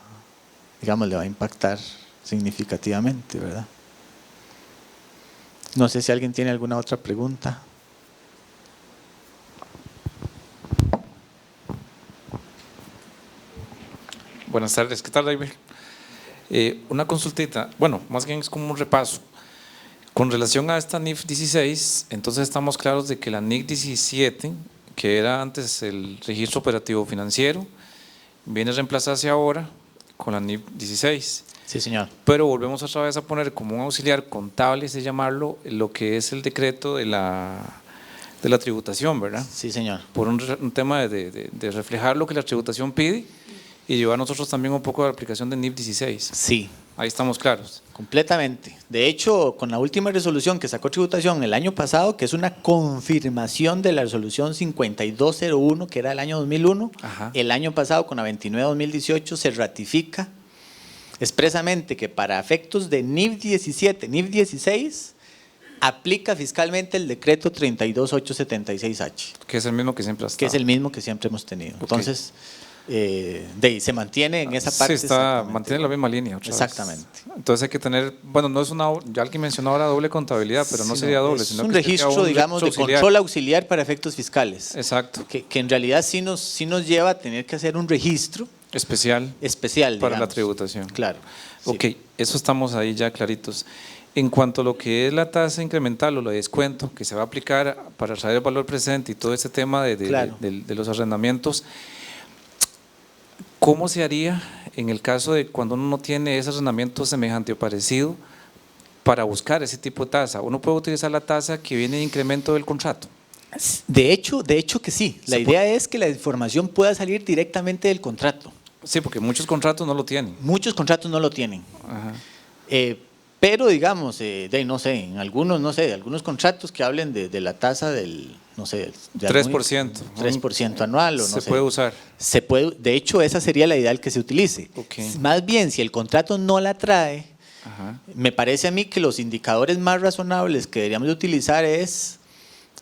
a impactar significativamente, ¿verdad? No sé si alguien tiene alguna otra pregunta. Buenas tardes, ¿qué tal, David? Una consultita, bueno, más bien es como un repaso. Con relación a esta NIF 16, entonces estamos claros de que la NIF 17, que era antes el registro operativo financiero, viene a reemplazarse ahora con la NIF 16. Sí, señor. Pero volvemos otra vez a poner como un auxiliar contable, es de llamarlo, lo que es el decreto de la tributación, ¿verdad? Sí, señor. Por un tema de reflejar lo que la tributación pide y llevar nosotros también un poco de la aplicación de NIF 16. Sí, Ahí estamos claros. completamente. De hecho, con la última resolución que sacó tributación el año pasado, que es una confirmación de la resolución 5201, que era del año 2001, Ajá. el año pasado con la 29-2018 se ratifica expresamente que para efectos de NIF 17, NIF 16, aplica fiscalmente el decreto 32876H, Que es el mismo que siempre ha estado. que es el mismo que siempre hemos tenido. Ok. Entonces, se mantiene en esa parte. Sí, exactamente mantiene la misma línea. Otra vez. Exactamente. Entonces hay que tener, bueno, no es una, ya alguien mencionó ahora doble contabilidad, pero no Sí, sería doble, es sino un que sería registro, un digamos, de registro auxiliar. control auxiliar para efectos fiscales. Exacto, Que en realidad sí nos lleva a tener que hacer un registro especial especial, para la digamos. tributación. Claro. sí. Ok, eso estamos ahí ya claritos. En cuanto a lo que es la tasa incremental o la de descuento que se va a aplicar para traer el valor presente y todo ese tema Claro. de los arrendamientos, ¿cómo se haría en el caso de cuando uno no tiene ese arrendamiento semejante o parecido para buscar ese tipo de tasa? ¿Uno puede utilizar la tasa que viene de incremento del contrato? De hecho que sí. La Se idea es que la información pueda salir directamente del contrato. Sí, porque muchos contratos no lo tienen. Muchos contratos no lo tienen. Ajá. Pero digamos, no sé, en algunos, no sé, algunos contratos que hablen de la tasa del, no sé, de 3%. 3% anual o no Se sé. puede usar. Se puede, de hecho, esa sería la ideal que se utilice. Ok. Más bien, si el contrato no la trae, Ajá. me parece a mí que los indicadores más razonables que deberíamos de utilizar es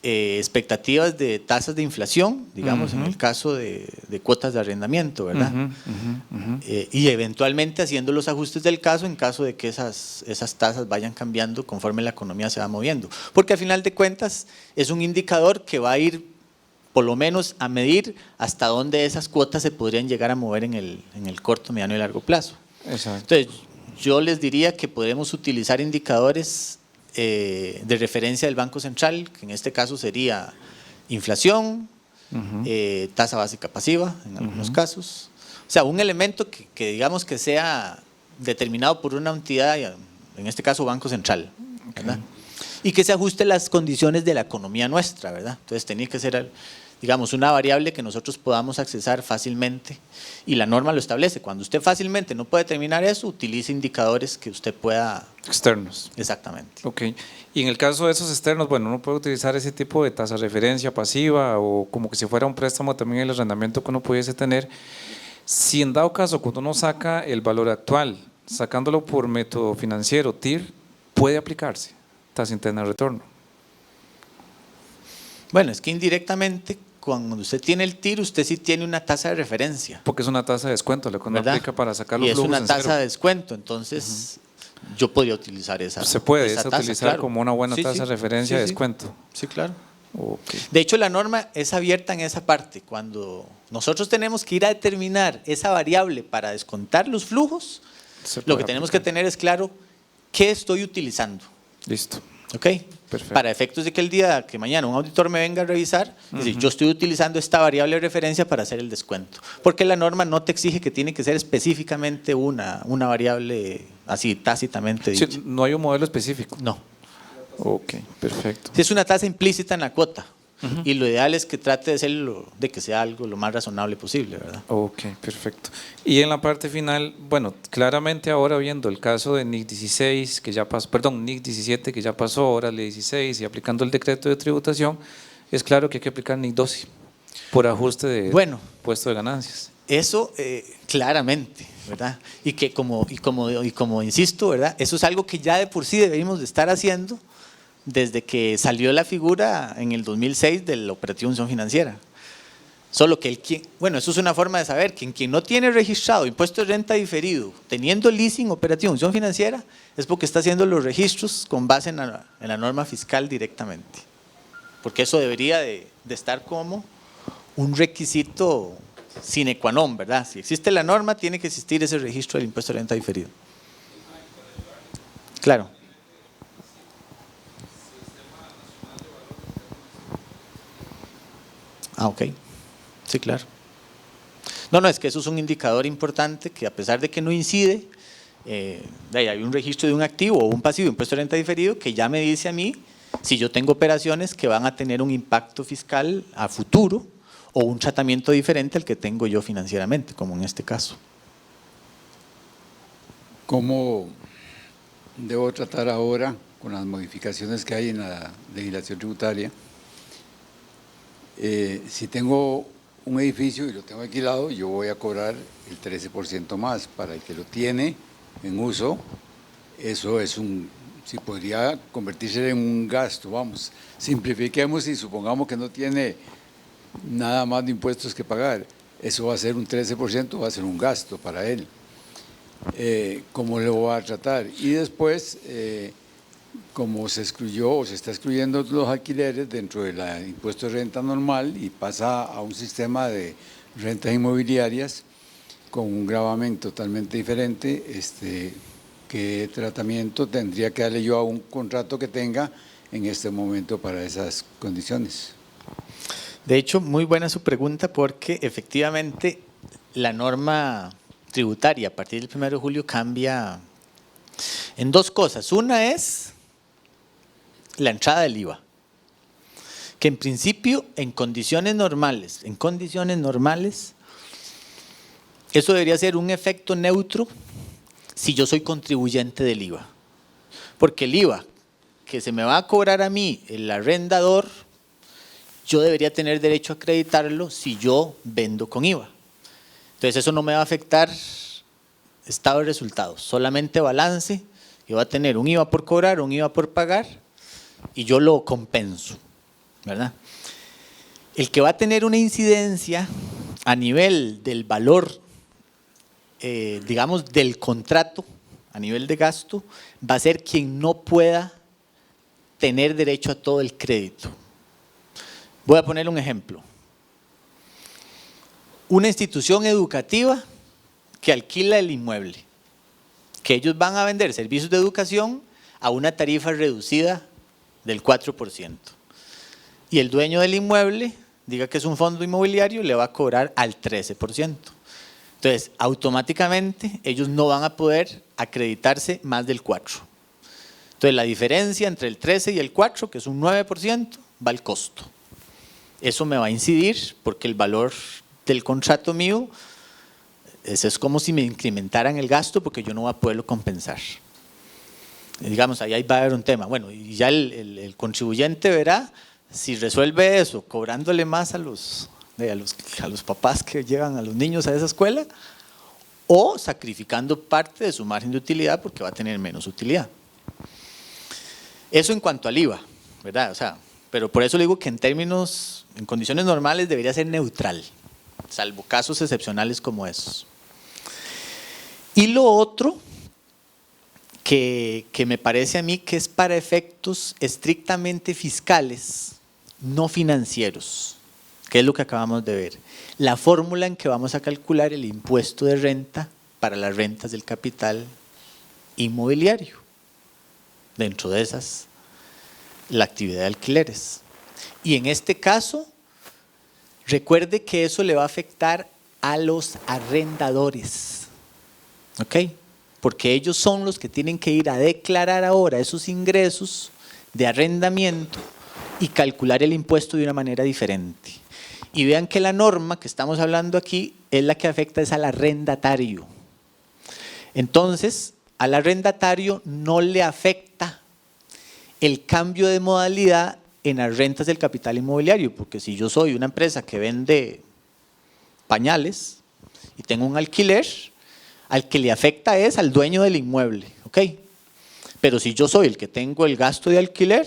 expectativas de tasas de inflación, digamos, en el caso de cuotas de arrendamiento, ¿verdad? Ujú, ujú, ujú. Y eventualmente haciendo los ajustes del caso en caso de que esas tasas vayan cambiando conforme la economía se va moviendo. Porque al final de cuentas es un indicador que va a ir por lo menos a medir hasta dónde esas cuotas se podrían llegar a mover en el corto, mediano y largo plazo. Exacto. Entonces, yo les diría que podemos utilizar indicadores de referencia del Banco Central, que en este caso sería inflación, Ujú. tasa básica pasiva en algunos casos. O sea, un elemento que digamos que sea determinado por una entidad, en este caso Banco Central, ¿verdad? Y que se ajuste a las condiciones de la economía nuestra, ¿verdad? Entonces tenía que ser, digamos, una variable que nosotros podamos accesar fácilmente y la norma lo establece. Cuando usted fácilmente no puede determinar eso, utilice indicadores que usted pueda… Externos. Exactamente. Ok. Y en el caso de esos externos, bueno, uno puede utilizar ese tipo de tasa de referencia pasiva o como que si fuera un préstamo también el arrendamiento que uno pudiese tener. Si en dado caso, cuando uno saca el valor actual, sacándolo por método financiero, TIR, puede aplicarse tasa interna de retorno. Bueno, es que indirectamente, cuando usted tiene el TIR, usted sí tiene una tasa de referencia. Porque es una tasa de descuento, la que uno ¿verdad? aplica para sacar los y es flujos una en tasa cero. de descuento, entonces yo podría utilizar esa. Se puede esa esa tasa, utilizar claro. como una buena Sí, tasa sí. de referencia de Sí, sí. descuento. Sí, claro. Ok. De hecho, la norma es abierta en esa parte. Cuando nosotros tenemos que ir a determinar esa variable para descontar los flujos, Se lo puede que tenemos aplicar. que tener es claro qué estoy utilizando. Listo. ¿Ok? Perfecto. Para efectos de que el día que mañana un auditor me venga a revisar, es decir, yo estoy utilizando esta variable de referencia para hacer el descuento. Porque la norma no te exige que tiene que ser específicamente una variable así tácitamente Sí, dicha. no hay un modelo específico. No. Ok, perfecto. Si es una tasa implícita en la cuota. Y lo ideal es que trate de que sea algo lo más razonable posible, ¿verdad? Ok, perfecto. Y en la parte final, bueno, claramente ahora viendo el caso de NIC 16, que ya pasó, perdón, NIC 17, que ya pasó, ahora ley 16 y aplicando el decreto de tributación, es claro que hay que aplicar NIC 12 por ajuste de puesto de ganancias. Eso claramente, ¿verdad? Y que como insisto, ¿verdad? Eso es algo que ya de por sí debemos de estar haciendo desde que salió la figura en el 2006 de la operativa unción financiera. Solo que eso es una forma de saber que quien no tiene registrado impuesto de renta diferido, teniendo leasing, operativa unción financiera, es porque está haciendo los registros con base en la norma fiscal directamente. Porque eso debería de estar como un requisito sine qua non, ¿verdad? Si existe la norma, tiene que existir ese registro del impuesto de renta diferido. Claro. Ah, ok. Sí, claro. No, es que eso es un indicador importante que a pesar de que no incide, hay un registro de un activo o un pasivo de impuesto de renta diferido que ya me dice a mí si yo tengo operaciones que van a tener un impacto fiscal a futuro o un tratamiento diferente al que tengo yo financieramente, como en este caso. ¿Cómo debo tratar ahora con las modificaciones que hay en la legislación tributaria? Si tengo un edificio y lo tengo alquilado, yo voy a cobrar el 13% más. Para el que lo tiene en uso, eso es si podría convertirse en un gasto, vamos, simplifiquemos y supongamos que no tiene nada más de impuestos que pagar, eso va a ser un 13%, va a ser un gasto para él. ¿Cómo lo va a tratar? Y después, como se excluyó o se está excluyendo los alquileres dentro del impuesto de renta normal y pasa a un sistema de rentas inmobiliarias con un gravamen totalmente diferente, ¿qué tratamiento tendría que darle yo a un contrato que tenga en este momento para esas condiciones? De hecho, muy buena su pregunta, porque efectivamente la norma tributaria a partir del 1 de julio cambia en dos cosas. Una es la entrada del IVA, que en principio en condiciones normales, eso debería ser un efecto neutro si yo soy contribuyente del IVA, porque el IVA que se me va a cobrar a mí, el arrendador, yo debería tener derecho a acreditarlo si yo vendo con IVA. Entonces eso no me va a afectar estado de resultados, solamente balance. Yo voy a tener un IVA por cobrar, un IVA por pagar y yo lo compenso, ¿verdad? El que va a tener una incidencia a nivel del valor, digamos, del contrato, a nivel de gasto, va a ser quien no pueda tener derecho a todo el crédito. Voy a poner un ejemplo. Una institución educativa que alquila el inmueble, que ellos van a vender servicios de educación a una tarifa reducida del 4%. Y el dueño del inmueble, diga que es un fondo inmobiliario, le va a cobrar al 13%. Entonces, automáticamente ellos no van a poder acreditarse más del 4%. Entonces, la diferencia entre el 13 y el 4, que es un 9%, va al costo. Eso me va a incidir porque el valor del contrato mío, eso es como si me incrementaran el gasto porque yo no voy a poderlo compensar. Digamos, ahí va a haber un tema. Bueno, y ya el contribuyente verá si resuelve eso cobrándole más a los papás que llevan a los niños a esa escuela o sacrificando parte de su margen de utilidad porque va a tener menos utilidad. Eso en cuanto al IVA, ¿verdad? O sea, pero por eso le digo que en condiciones normales debería ser neutral, salvo casos excepcionales como esos. Y lo otro que me parece a mí que es para efectos estrictamente fiscales, no financieros, que es lo que acabamos de ver, la fórmula en que vamos a calcular el impuesto de renta para las rentas del capital inmobiliario. Dentro de esas, la actividad de alquileres. Y en este caso, recuerde que eso le va a afectar a los arrendadores, ¿ok? Porque ellos son los que tienen que ir a declarar ahora esos ingresos de arrendamiento y calcular el impuesto de una manera diferente. Y vean que la norma que estamos hablando aquí es la que afecta al arrendatario. Entonces, al arrendatario no le afecta el cambio de modalidad en las rentas del capital inmobiliario, porque si yo soy una empresa que vende pañales y tengo un alquiler, al que le afecta es al dueño del inmueble, ¿ok? Pero si yo soy el que tengo el gasto de alquiler,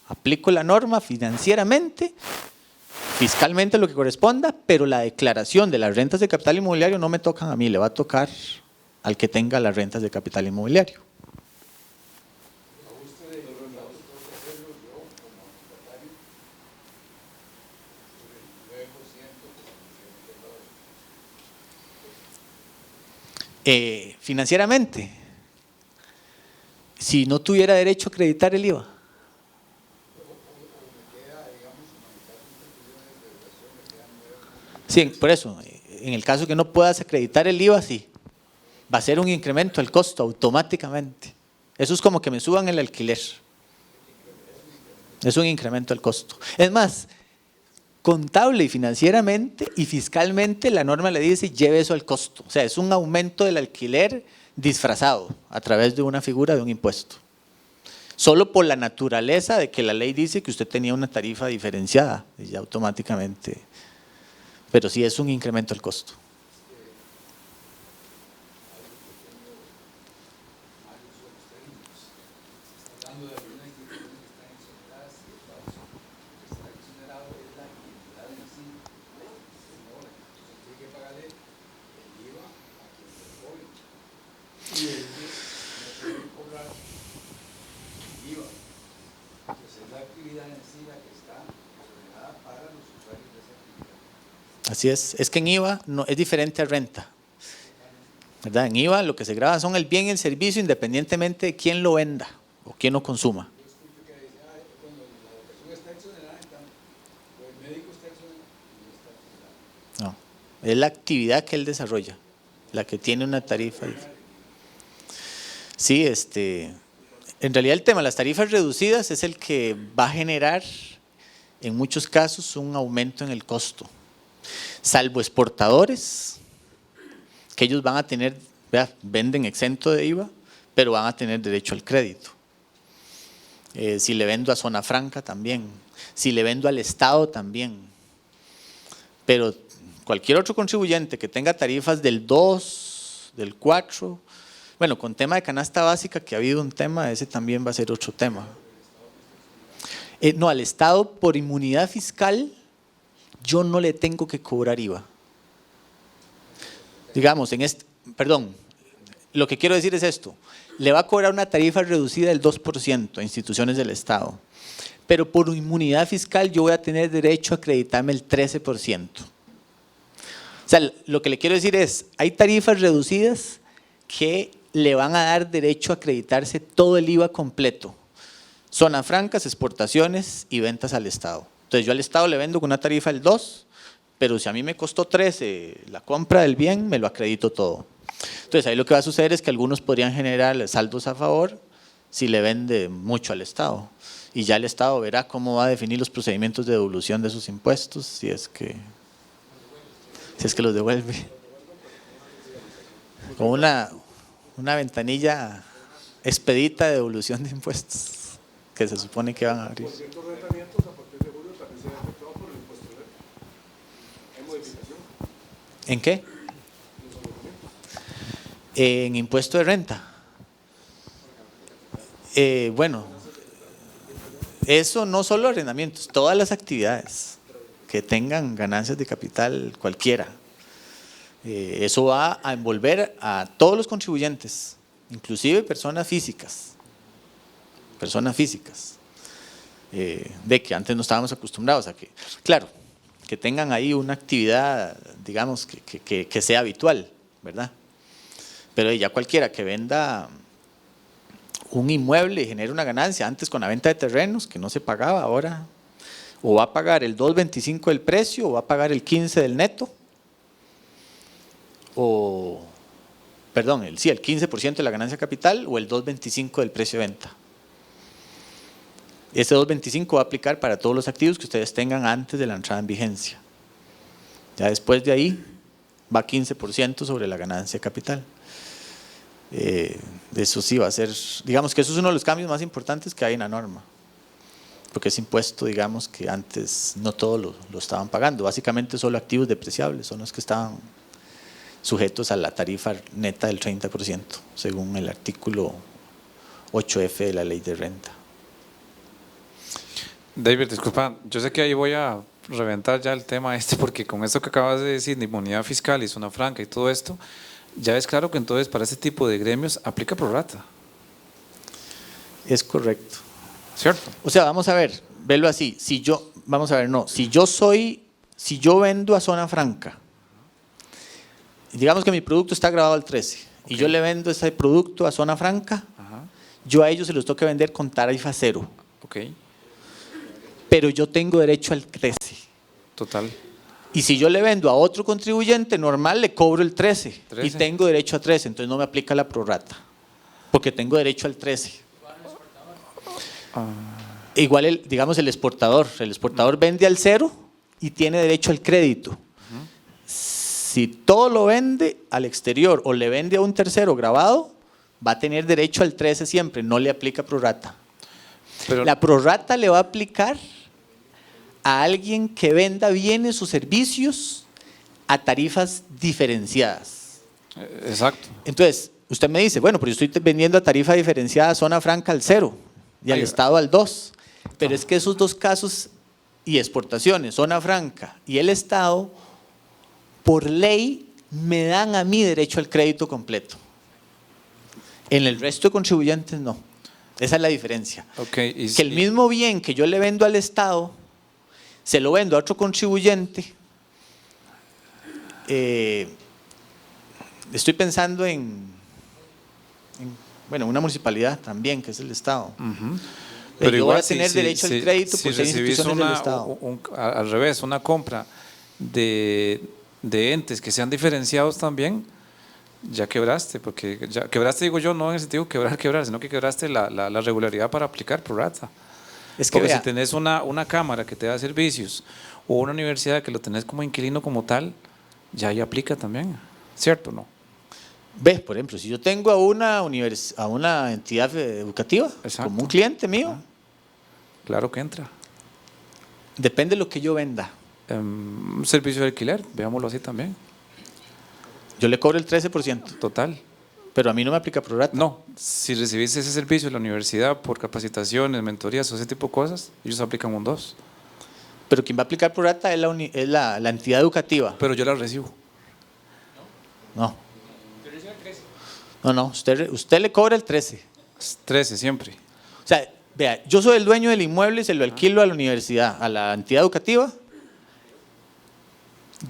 aplico la norma financieramente, fiscalmente lo que corresponda, pero la declaración de las rentas de capital inmobiliario no me tocan a mí, le va a tocar al que tenga las rentas de capital inmobiliario. Financieramente, si no tuviera derecho a acreditar el IVA. Sí, por eso, en el caso que no puedas acreditar el IVA, sí, va a ser un incremento del costo automáticamente. Eso es como que me suban el alquiler. Es un incremento del costo. Es más, contable y financieramente y fiscalmente la norma le dice lleve eso al costo. O sea, es un aumento del alquiler disfrazado a través de una figura de un impuesto. Solo por la naturaleza de que la ley dice que usted tenía una tarifa diferenciada y ya automáticamente, pero sí es un incremento del costo. Y el no puede cobrar el IVA. Entonces es la actividad en sí la que está ordenada para los usuarios de esa actividad. Así es que en IVA no, es diferente a renta. ¿Verdad? En IVA lo que se graba son el bien y el servicio independientemente de quién lo venda o quién lo consuma. Yo escucho que dice, cuando la educación está exonerada, o el médico está exonerado, no está exonerado. No, es la actividad que él desarrolla, la que tiene una tarifa. Sí, en realidad el tema de las tarifas reducidas es el que va a generar en muchos casos un aumento en el costo, salvo exportadores, que ellos van a tener, venden exento de IVA, pero van a tener derecho al crédito. Si le vendo a zona franca también, si le vendo al Estado también, pero cualquier otro contribuyente que tenga tarifas del 2, del 4, bueno, con tema de canasta básica, que ha habido un tema, ese también va a ser otro tema. No, al Estado por inmunidad fiscal, yo no le tengo que cobrar IVA. Digamos, lo que quiero decir es esto, le va a cobrar una tarifa reducida del 2% a instituciones del Estado, pero por inmunidad fiscal yo voy a tener derecho a acreditarme el 13%. O sea, lo que le quiero decir es, hay tarifas reducidas que le van a dar derecho a acreditarse todo el IVA completo. Zonas francas, exportaciones y ventas al Estado. Entonces yo al Estado le vendo con una tarifa del 2, pero si a mí me costó 13 la compra del bien, me lo acredito todo. Entonces ahí lo que va a suceder es que algunos podrían generar saldos a favor si le vende mucho al Estado. Y ya el Estado verá cómo va a definir los procedimientos de devolución de sus impuestos, si es que los devuelve. Con una ventanilla expedita de devolución de impuestos que se supone que van a abrir. Por ciertos rentamientos a partir de julio también se ve afectado por el impuesto de renta. ¿Hay modificación? ¿En qué? En impuesto de renta. Bueno, eso no solo arrendamientos, todas las actividades que tengan ganancias de capital cualquiera. Eso va a envolver a todos los contribuyentes, inclusive personas físicas. De que antes no estábamos acostumbrados a que, claro, que tengan ahí una actividad, digamos, que sea habitual, ¿verdad? Pero ya cualquiera que venda un inmueble y genere una ganancia, antes con la venta de terrenos, que no se pagaba, ahora o va a pagar el 2.25 del precio o va a pagar el 15 del neto, o, perdón, el 15% de la ganancia capital o el 2.25 del precio de venta. Ese 2.25 va a aplicar para todos los activos que ustedes tengan antes de la entrada en vigencia. Ya después de ahí va 15% sobre la ganancia capital. Eso sí va a ser, digamos que eso es uno de los cambios más importantes que hay en la norma, porque ese impuesto, digamos que antes no todos lo estaban pagando, básicamente solo activos depreciables son los que estaban sujetos a la tarifa neta del 30%, según el artículo 8F de la ley de renta. David, disculpa, yo sé que ahí voy a reventar ya el tema porque con esto que acabas de decir, de inmunidad fiscal y zona franca y todo esto, ya es claro que entonces para ese tipo de gremios aplica prorrata. Es correcto. ¿Cierto? O sea, vamos a ver, verlo así, si yo vendo a zona franca, digamos que mi producto está grabado al 13 y yo le vendo ese producto a zona franca, yo a ellos se los tengo que vender con tarifa 0. Okay. Pero yo tengo derecho al 13. Total. Y si yo le vendo a otro contribuyente normal, le cobro el 13 y tengo derecho a 13, entonces no me aplica la prorrata, porque tengo derecho al 13. Igual, digamos, el exportador vende al 0 y tiene derecho al crédito. Si todo lo vende al exterior o le vende a un tercero grabado, va a tener derecho al 13 siempre, no le aplica prorrata. Pero, La prorrata le va a aplicar a alguien que venda bienes o servicios a tarifas diferenciadas. exacto. Entonces, usted me dice, bueno, pero yo estoy vendiendo a tarifa diferenciada zona franca al 0 y al Ahí va. Estado al 2. Pero es que esos dos casos y exportaciones, zona franca y el Estado, por ley me dan a mí derecho al crédito completo. En el resto de contribuyentes no. Esa es la diferencia. Okay, Que el mismo bien que yo le vendo al Estado, se lo vendo a otro contribuyente. Estoy pensando bueno, una municipalidad también, que es el Estado. Pero yo igual, voy a tener derecho al crédito por ser recibís instituciones del Estado. al revés, una compra de entes que sean diferenciados también, ya quebraste, porque ya quebraste, digo yo, no en el sentido quebrar, sino que quebraste la regularidad para aplicar prorrata. Es que Porque vea, si tenés una cámara que te da servicios o una universidad que lo tenés como inquilino como tal, ya ahí aplica también, ¿cierto o no? ve, por ejemplo, si yo tengo a una entidad educativa Exacto. como un cliente mío, Claro que entra. depende de lo que yo venda. Un servicio de alquiler, veámoslo así también, Yo le cobro el 13%, total. pero a mí no me aplica prorrata. No, si recibís ese servicio de la universidad por capacitaciones, mentorías o ese tipo de cosas, ellos aplican un 2, Pero quien va a aplicar prorrata es la entidad educativa. pero yo la recibo. No, Yo recibo el 13. no, usted le cobra el 13. Es 13 siempre. O sea, vea, yo soy el dueño del inmueble y se lo alquilo a la universidad, a la entidad educativa.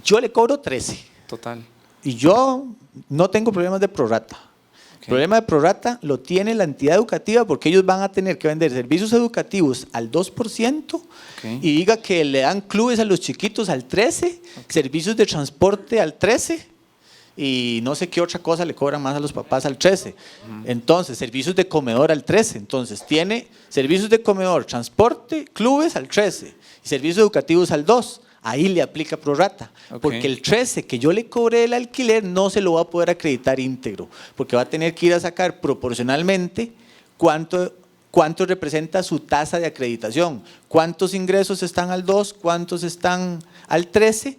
Yo le cobro 13 Total. y yo no tengo problemas de prorrata. El problema de prorrata lo tiene la entidad educativa porque ellos van a tener que vender servicios educativos al 2% y diga que le dan clubes a los chiquitos al 13%, servicios de transporte al 13% y no sé qué otra cosa le cobran más a los papás al 13%. Entonces, servicios de comedor al 13%. Entonces, tiene servicios de comedor, transporte, clubes al 13% y servicios educativos al 2%. Ahí le aplica prorrata, porque el 13 que yo le cobré el alquiler no se lo va a poder acreditar íntegro, porque va a tener que ir a sacar proporcionalmente cuánto representa su tasa de acreditación, cuántos ingresos están al 2, cuántos están al 13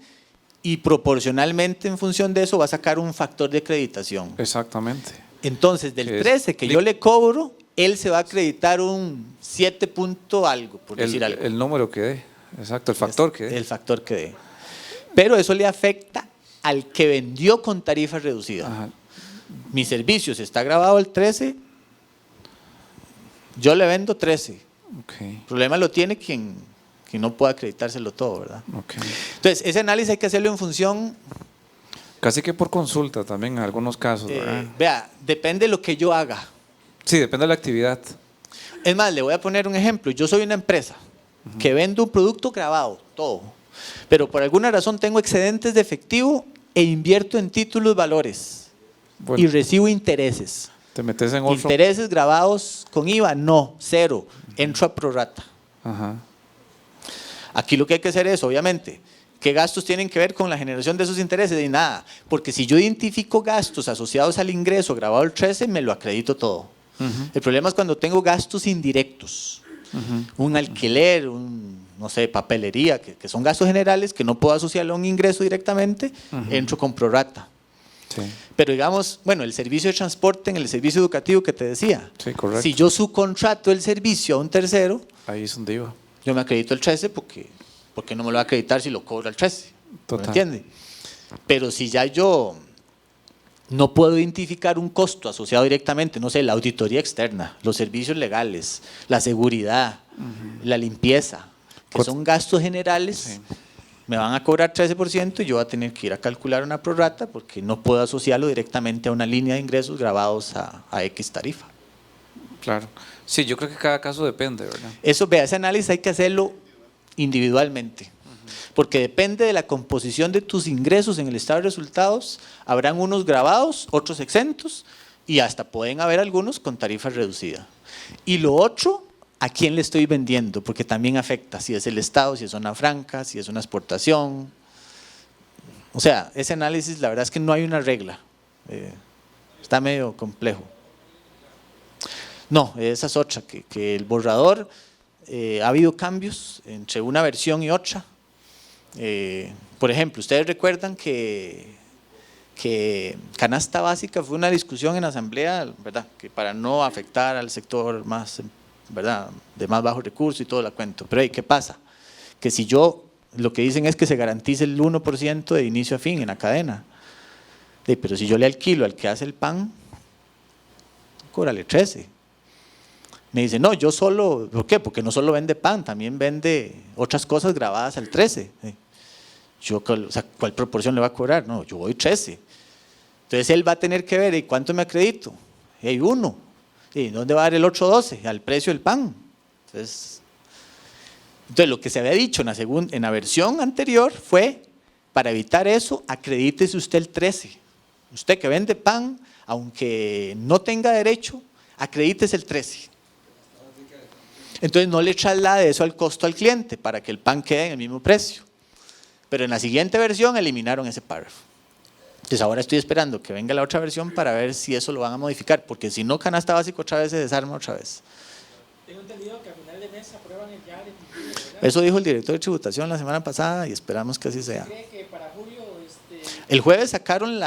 y proporcionalmente en función de eso va a sacar un factor de acreditación. Exactamente. Entonces, del 13 que yo le cobro, él se va a acreditar un 7 punto algo, por decir algo. El número que dé. Exacto, el factor que dé. El factor que dé. Pero eso le afecta al que vendió con tarifa reducida. Ajá. Mi servicio, si está grabado el 13, yo le vendo 13. Okay. El problema lo tiene quien no puede acreditárselo todo, ¿verdad? Okay. Entonces, ese análisis hay que hacerlo en función, Casi que por consulta también en algunos casos, ¿verdad? vea, depende de lo que yo haga. Sí, depende de la actividad. Es más, le voy a poner un ejemplo. Yo soy una empresa que vendo un producto grabado, todo. Pero por alguna razón tengo excedentes de efectivo e invierto en títulos valores Bueno, y recibo intereses. te metes en otro. Intereses grabados con IVA, no, 0. Entro a prorrata. Ajá. Aquí lo que hay que hacer es, obviamente, ¿qué gastos tienen que ver con la generación de esos intereses? Y nada, porque si yo identifico gastos asociados al ingreso grabado el 13, me lo acredito todo. El problema es cuando tengo gastos indirectos. Un alquiler, no sé, papelería, que son gastos generales que no puedo asociarlo a un ingreso directamente, entro con prorrata. Sí. Pero digamos, bueno, el servicio de transporte en el servicio educativo que te decía, Sí, correcto. si yo subcontrato el servicio a un tercero, Ahí es donde iba. yo me acredito el 13 porque no me lo va a acreditar si lo cobro al 13. Total. ¿Me entiende? Pero si ya yo no puedo identificar un costo asociado directamente, no sé, la auditoría externa, los servicios legales, la seguridad, la limpieza, que son gastos generales, Sí. me van a cobrar 13% y yo voy a tener que ir a calcular una prorrata porque no puedo asociarlo directamente a una línea de ingresos grabados a X tarifa. Claro. Sí, yo creo que cada caso depende, ¿verdad? Eso, vea, ese análisis hay que hacerlo individualmente, porque depende de la composición de tus ingresos en el estado de resultados, habrán unos grabados, otros exentos y hasta pueden haber algunos con tarifa reducida. Y lo otro a quién le estoy vendiendo, porque también afecta si es el Estado, si es zona franca, si es una exportación. O sea, ese análisis, la verdad es que no hay una regla. Está medio complejo. No, esa es otra, que el borrador, ha habido cambios entre una versión y otra. Por ejemplo, ustedes recuerdan que canasta básica fue una discusión en la asamblea, ¿verdad? Que para no afectar al sector más, ¿verdad?, de más bajos recursos y todo el cuento. Pero ¿qué pasa? Que si yo, lo que dicen es que se garantice el 1% de inicio a fin en la cadena. Pero si yo le alquilo al que hace el pan, cóbrale 13. Me dice, no, yo solo, ¿por qué? Porque no solo vende pan, también vende otras cosas grabadas al 13. Yo, o sea, ¿cuál proporción le va a cobrar? No, yo voy 13. Entonces él va a tener que ver, ¿y cuánto me acredito? Hay 1. ¿Y dónde va a dar el otro 12? Al precio del pan. Entonces lo que se había dicho en la versión anterior fue, para evitar eso, acredítese usted el 13. Usted que vende pan, aunque no tenga derecho, acredítese el 13. Entonces no le traslade eso al costo al cliente para que el pan quede en el mismo precio. Pero en la siguiente versión eliminaron ese párrafo. Entonces ahora estoy esperando que venga la otra versión para ver si eso lo van a modificar, porque si no, canasta básica otra vez se desarma otra vez. Tengo entendido que a final de mes aprueban el ya definitivo, ¿verdad? Eso dijo el director de tributación la semana pasada y esperamos que así sea. ¿Cree que para julio El jueves sacaron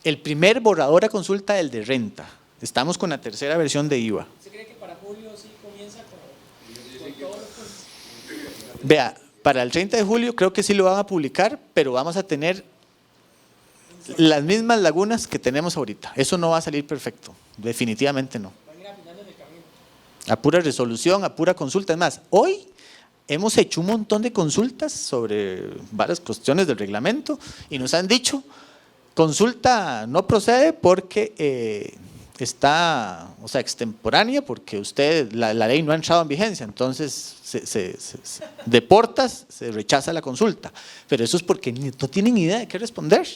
el primer borrador a consulta del de renta. Estamos con la tercera versión de IVA. ¿Usted cree que para julio sí comienza con todos los... Vea, para el 30 de julio creo que sí lo van a publicar, pero vamos a tener las mismas lagunas que tenemos ahorita. Eso no va a salir perfecto, definitivamente no. Van a ir afinando en el camino. A pura resolución, a pura consulta. Es más, hoy hemos hecho un montón de consultas sobre varias cuestiones del reglamento y nos han dicho, consulta no procede porque está, o sea, extemporánea, porque la ley no ha entrado en vigencia, entonces de portas se rechaza la consulta. Pero eso es porque no tienen idea de qué responder,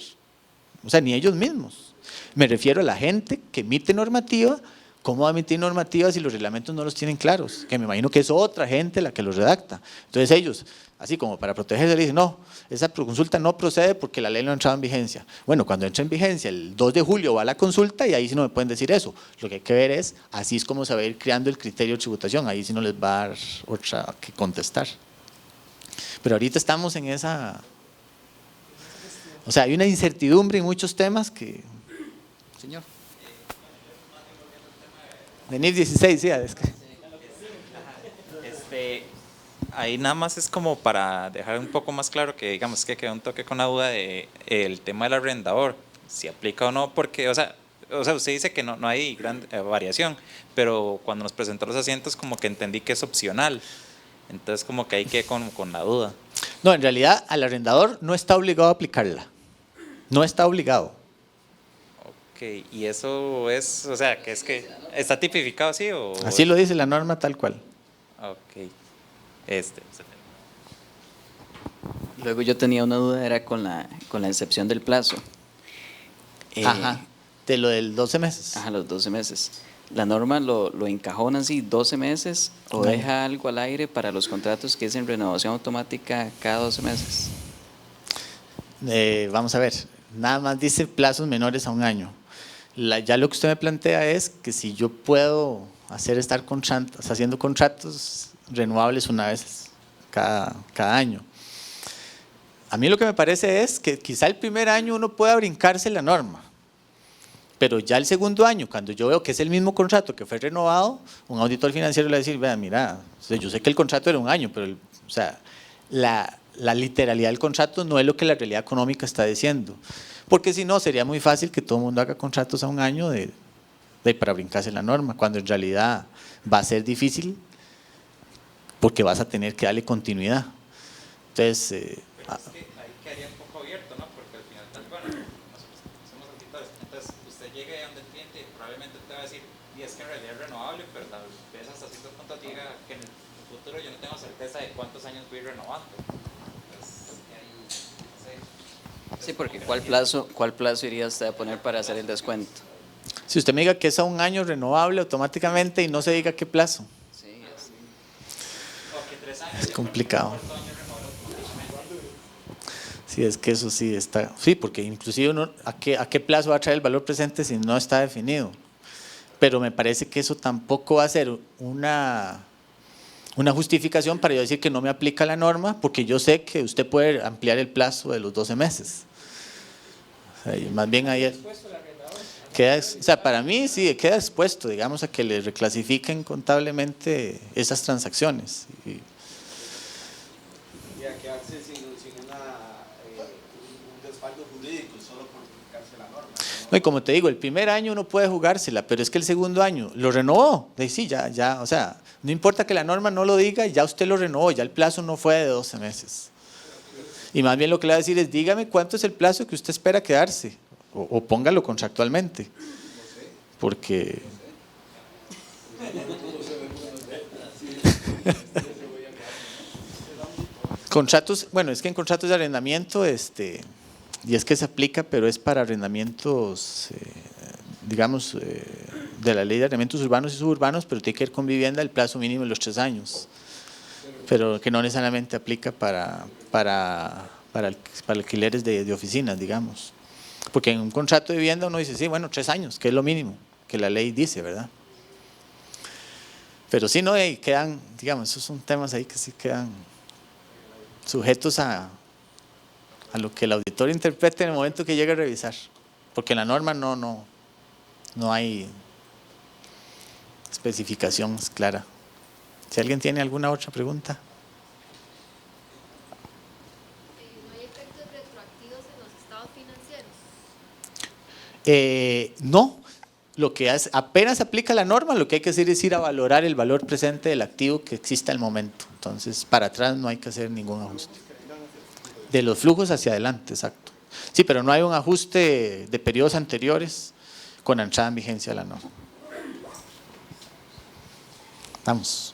o sea, ni ellos mismos. Me refiero a la gente que emite normativa. ¿Cómo va a emitir normativas si los reglamentos no los tienen claros? Que me imagino que es otra gente la que los redacta. Entonces ellos, así como para protegerse, le dicen, no, esa consulta no procede porque la ley no ha entrado en vigencia. Bueno, cuando entra en vigencia, el 2 de julio va la consulta y ahí sí no me pueden decir eso. Lo que hay que ver es, así es como se va a ir creando el criterio de tributación, ahí sí no les va a dar otra que contestar. Pero ahorita estamos en esa... O sea, hay una incertidumbre en muchos temas que... Señor. De NIF 16, sí, es que... Ahí nada más es como para dejar un poco más claro que digamos que queda un toque con la duda de el tema del arrendador, si aplica o no, porque, o sea usted dice que no hay gran variación, pero cuando nos presentó los asientos como que entendí que es opcional, entonces como que ahí quedé con la duda. No, en realidad al arrendador no está obligado a aplicarla, no está obligado. Ok, y eso es, o sea, que es que está tipificado así o... Así lo dice la norma tal cual. Ok, Luego yo tenía una duda, era con la excepción del plazo. Ajá, de lo del 12 meses. Ajá, los 12 meses. ¿La norma lo encajona así 12 meses o No. deja algo al aire para los contratos que es en renovación automática cada 12 meses? Vamos a ver, nada más dice plazos menores a 1 año. Ya lo que usted me plantea es que si yo puedo haciendo contratos renovables una vez cada año. A mí lo que me parece es que quizá el primer año uno pueda brincarse la norma, pero ya el segundo año, cuando yo veo que es el mismo contrato que fue renovado, un auditor financiero le va a decir, vea, mira, yo sé que el contrato era 1 año, pero la literalidad del contrato no es lo que la realidad económica está diciendo, porque si no sería muy fácil que todo el mundo haga contratos a 1 año para brincarse la norma, cuando en realidad va a ser difícil porque vas a tener que darle continuidad. Entonces, pero es que ahí quedaría un poco abierto, ¿no? Porque al final, nosotros somos auditores, entonces usted llega ahí donde el cliente y probablemente te va a decir, y es que en realidad es renovable, pero tal vez hasta cierto punto diga que en el futuro yo no tengo certeza de cuántos años voy renovando. Entonces, ahí, no sé. Sí, porque ¿cuál plazo iría usted a poner para hacer el descuento? si usted me diga que es a 1 año renovable automáticamente y no se diga qué plazo. Sí. complicado. Sí, es que eso sí está, sí, porque inclusive uno, ¿a qué plazo va a traer el valor presente si no está definido? Pero me parece que eso tampoco va a ser una justificación para yo decir que no me aplica la norma, porque yo sé que usted puede ampliar el plazo de los 12 meses. O sea, y más bien ahí queda, o sea, para mí sí queda expuesto, digamos, a que le reclasifiquen contablemente esas transacciones. Y a quedarse sin un respaldo jurídico solo por aplicarse la norma. No, y como te digo, el primer año uno puede jugársela, pero es que el segundo año lo renovó. Sí, ya, o sea, no importa que la norma no lo diga, ya usted lo renovó, ya el plazo no fue de 12 meses. Y más bien lo que le va a decir es, dígame cuánto es el plazo que usted espera quedarse, o póngalo contractualmente. Porque... Contratos, bueno, es que en contratos de arrendamiento, y es que se aplica, pero es para arrendamientos, digamos, de la ley de arrendamientos urbanos y suburbanos, pero tiene que ver con vivienda el plazo mínimo de los 3 años, pero que no necesariamente aplica para alquileres de oficinas, digamos. Porque en un contrato de vivienda uno dice, sí, bueno, 3 años, que es lo mínimo que la ley dice, ¿verdad? Pero sí, no, quedan, digamos, esos son temas ahí que sí quedan sujetos a lo que el auditor interprete en el momento que llegue a revisar, porque en la norma no hay especificación clara. Si alguien tiene alguna otra pregunta. ¿No hay efectos retroactivos en los estados financieros? No, lo que hace, apenas aplica la norma, lo que hay que hacer es ir a valorar el valor presente del activo que existe al momento. Entonces, para atrás no hay que hacer ningún ajuste. De los flujos hacia adelante, exacto. Sí, pero no hay un ajuste de periodos anteriores con la entrada en vigencia de la norma. Vamos.